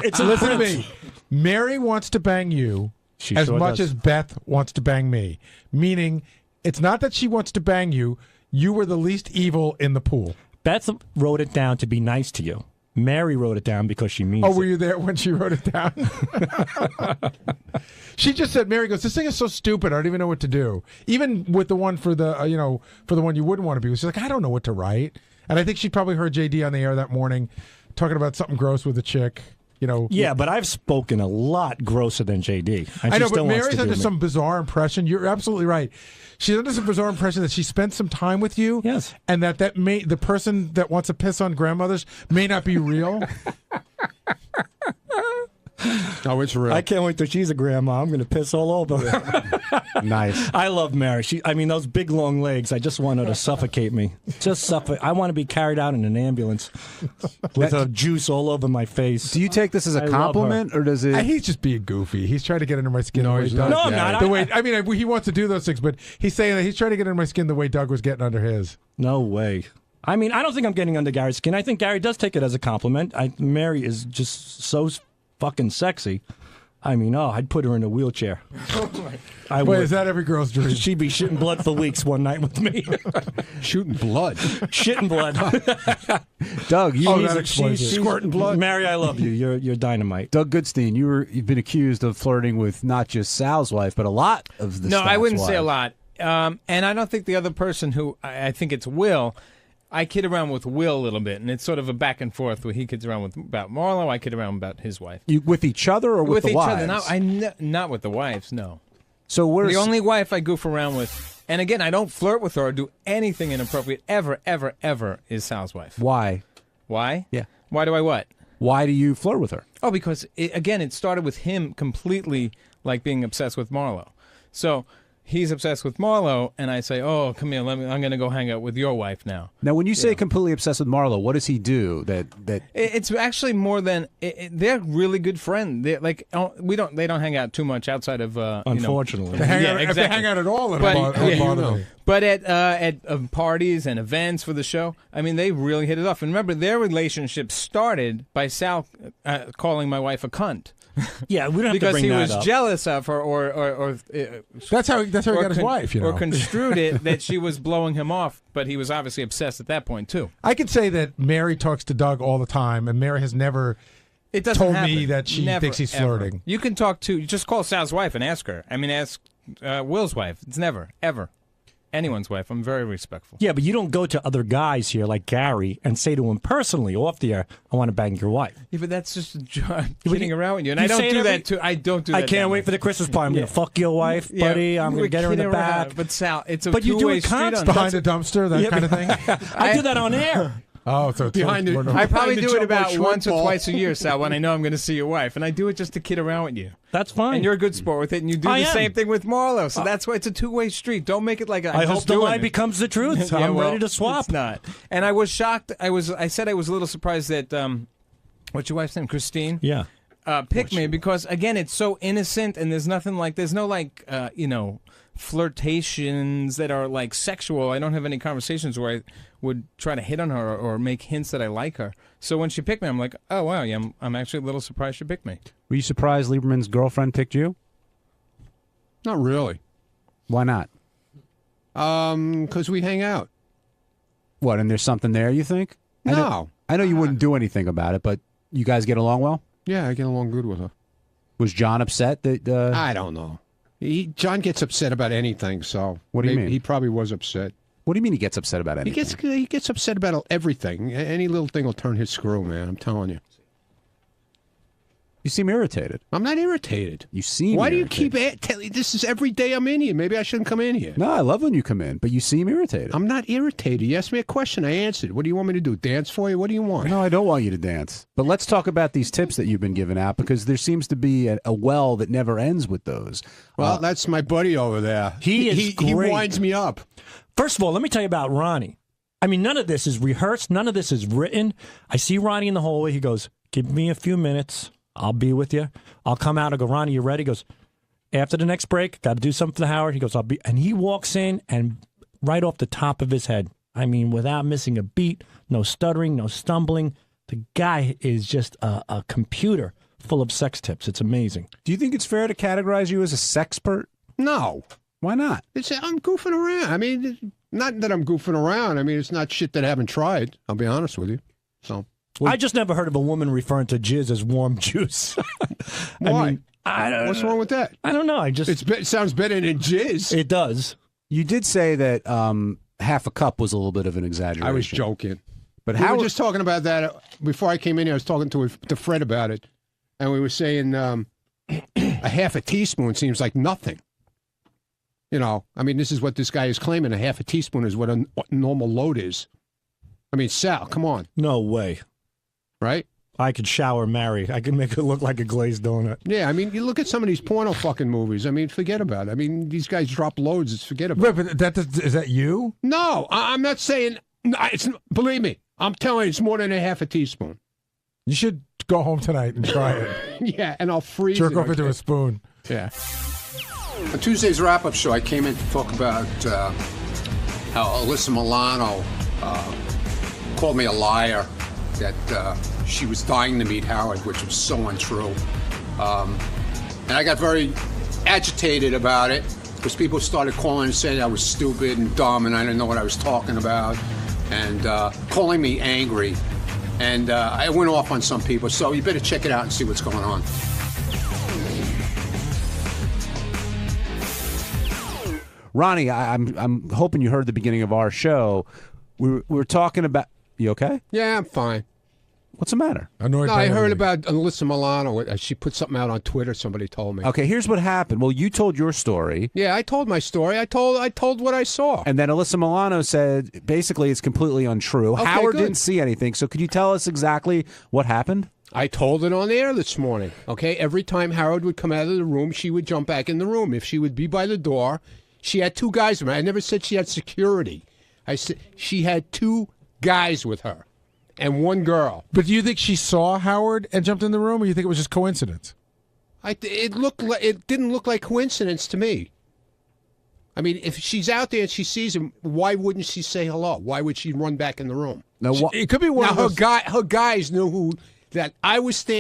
It's in listen to print. me. Mary wants to bang you She as sure much does. as Beth wants to bang me. Meaning, it's not that she wants to bang you. You were the least evil in the pool. Beth wrote it down to be nice to you. Mary wrote it down because she means Oh, were it. you there when she wrote it down? She just said, Mary goes, this thing is so stupid, I don't even know what to do. Even with the one for the, for the one you wouldn't want to be. She's like, I don't know what to write. And I think she probably heard JD on the air that morning talking about something gross with a chick. Yeah, but I've spoken a lot grosser than JD. And I she know, still but wants Mary's to under do me. some bizarre impression. You're absolutely right. She's under some bizarre impression that she spent some time with you. Yes. And that the person that wants to piss on grandmothers may not be real. Oh, it's real. I can't wait till she's a grandma. I'm going to piss all over her. Nice. I love Mary. Those big long legs. I just want her to suffocate me. Just suffocate. I want to be carried out in an ambulance with her juice all over my face. Do you take this as a compliment, or does it? He's just being goofy. He's trying to get under my skin. No, the way he's Doug, not. No, I'm not. He wants to do those things, but he's saying that he's trying to get under my skin the way Doug was getting under his. No way. I don't think I'm getting under Gary's skin. I think Gary does take it as a compliment. Mary is just so fucking sexy. I'd put her in a wheelchair. I would. Is that every girl's dream? She'd be shitting blood for weeks one night with me. Shooting blood. Shitting blood. Doug, she's squirting blood. Mary, I love you. You're dynamite. Doug Goodstein, you've been accused of flirting with not just Sal's wife, but a lot of the No, staff's I wouldn't say a wives. lot. And I don't think the other person who, I think it's Will, I kid around with Will a little bit, and it's sort of a back and forth where he kids around about Marlo, I kid around about his wife. You with each other or with the each wives? other. Not with the wives, no. So the only wife I goof around with, and again, I don't flirt with her or do anything inappropriate ever, ever, ever, is Sal's wife. Why? Why? Yeah. Why do I what? Why do you flirt with her? Oh, because, it started with him completely like being obsessed with Marlo. So he's obsessed with Marlo, and I say, oh, come here, I'm going to go hang out with your wife now. Now, when you say completely obsessed with Marlo, what does he do that It's actually more than they're really good friends. They're like they don't hang out too much outside of unfortunately. They hang yeah, out, exactly. If they hang out at all, But at parties and events for the show, they really hit it off. And remember, their relationship started by Sal calling my wife a cunt. Yeah, we don't have because to bring he that was up. jealous of her, or that's how he got his wife. Or construed it that she was blowing him off, but he was obviously obsessed at that point too. I could say that Mary talks to Doug all the time, and Mary has never told me that she thinks he's flirting. You can talk to, just call Sal's wife and ask her. Ask Will's wife. It's never, ever anyone's wife. I'm very respectful. Yeah, but you don't go to other guys here like Gary and say to him personally off the air, I want to bang your wife. Yeah, but that's just kidding around with you. And I don't do that too. I don't do that. I can't wait for the Christmas party. I'm going to fuck your wife, buddy. I'm going to get her in the back. But Sal, it's a but you do two-way it street on constantly. Behind a dumpster, that kind of thing? I do that on air. Oh, so I probably do it about once or twice a year, Sal, when I know I'm going to see your wife, and I do it just to kid around with you. That's fine. And you're a good sport with it, and you do I the am. same thing with Marlo. So that's why it's a two-way street. Don't make it like I hope the lie becomes the truth. Yeah, I'm well, ready to swap. It's not. And I was shocked. I said I was a little surprised that what's your wife's name, Christine? Yeah. Picked me because again, it's so innocent, and there's no flirtations that are like sexual. I don't have any conversations where I would try to hit on her or make hints that I like her. So when she picked me, I'm like, oh wow, yeah, I'm actually a little surprised she picked me. Were you surprised Lieberman's girlfriend picked you? Not really. Why not? Because we hang out. What, and there's something there, you think? No. I know you wouldn't do anything about it, but you guys get along well? Yeah, I get along good with her. Was John upset that... I don't know. John gets upset about anything, so... What do you mean? He probably was upset. What do you mean he gets upset about anything? He gets upset about everything. Any little thing will turn his screw, man. I'm telling you. You seem irritated. I'm not irritated. You seem Why irritated. do you keep telling? This is every day I'm in here. Maybe I shouldn't come in here. No, I love when you come in, but you seem irritated. I'm not irritated. You asked me a question. I answered. What do you want me to do? Dance for you? What do you want? No, I don't want you to dance. But let's talk about these tips that you've been giving out, because there seems to be a well that never ends with those. Well, that's my buddy over there. He He great. winds me up. First of all, let me tell you about Ronnie. I mean, none of this is rehearsed. None of this is written. I see Ronnie in the hallway. He goes, give me a few minutes. I'll be with you. I'll come out. I go, Ronnie, you ready? He goes, after the next break, got to do something for Howard. He goes, I'll be. And he walks in and right off the top of his head, I mean, without missing a beat, no stuttering, no stumbling. The guy is just a computer full of sex tips. It's amazing. Do you think it's fair to categorize you as a sexpert? No. Why not? I'm goofing around. I mean, not that I'm goofing around. I mean, it's not shit that I haven't tried. I'll be honest with you. So I just never heard of a woman referring to jizz as warm juice. Why? I don't What's know. wrong with that? I don't know. It sounds better than jizz. It does. You did say that half a cup was a little bit of an exaggeration. I was joking. But we how were just talking about that before I came in here. I was talking to Fred about it, and we were saying a half a teaspoon seems like nothing. You know, I mean, this is what this guy is claiming. A half a teaspoon is what a normal load is. I mean, Sal, come on. No way. Right? I could shower Mary. I could make it look like a glazed donut. Yeah, I mean, you look at some of these porno fucking movies. I mean, forget about it. I mean, these guys drop loads. Forget about it. But is that you? No, I'm not saying. Believe me, I'm telling you, it's more than a half a teaspoon. You should go home tonight and try it. Yeah, and I'll freeze Jerk it. off into a spoon. Yeah. On Tuesday's wrap-up show, I came in to talk about how Alyssa Milano called me a liar, that she was dying to meet Howard, which was so untrue. And I got very agitated about it because people started calling and saying I was stupid and dumb and I didn't know what I was talking about and calling me angry. And I went off on some people, so you better check it out and see what's going on. Ronnie, I'm hoping you heard the beginning of our show. We were talking about. You okay? Yeah, I'm fine. What's the matter? No, I heard about Alyssa Milano. She put something out on Twitter. Somebody told me. Okay, here's what happened. Well, you told your story. Yeah, I told my story. I told what I saw. And then Alyssa Milano said basically it's completely untrue. Okay, Howard good. didn't see anything. So could you tell us exactly what happened? I told it on the air this morning. Okay, every time Howard would come out of the room, she would jump back in the room. If she would be by the door, she had two guys with her. I never said she had security. I said she had two guys with her and one girl. But do you think she saw Howard and jumped in the room, or you think it was just coincidence? It didn't look like coincidence to me. I mean, if she's out there and she sees him, why wouldn't she say hello? Why would she run back in the room? No, it could be one now of those... her guys knew that I was standing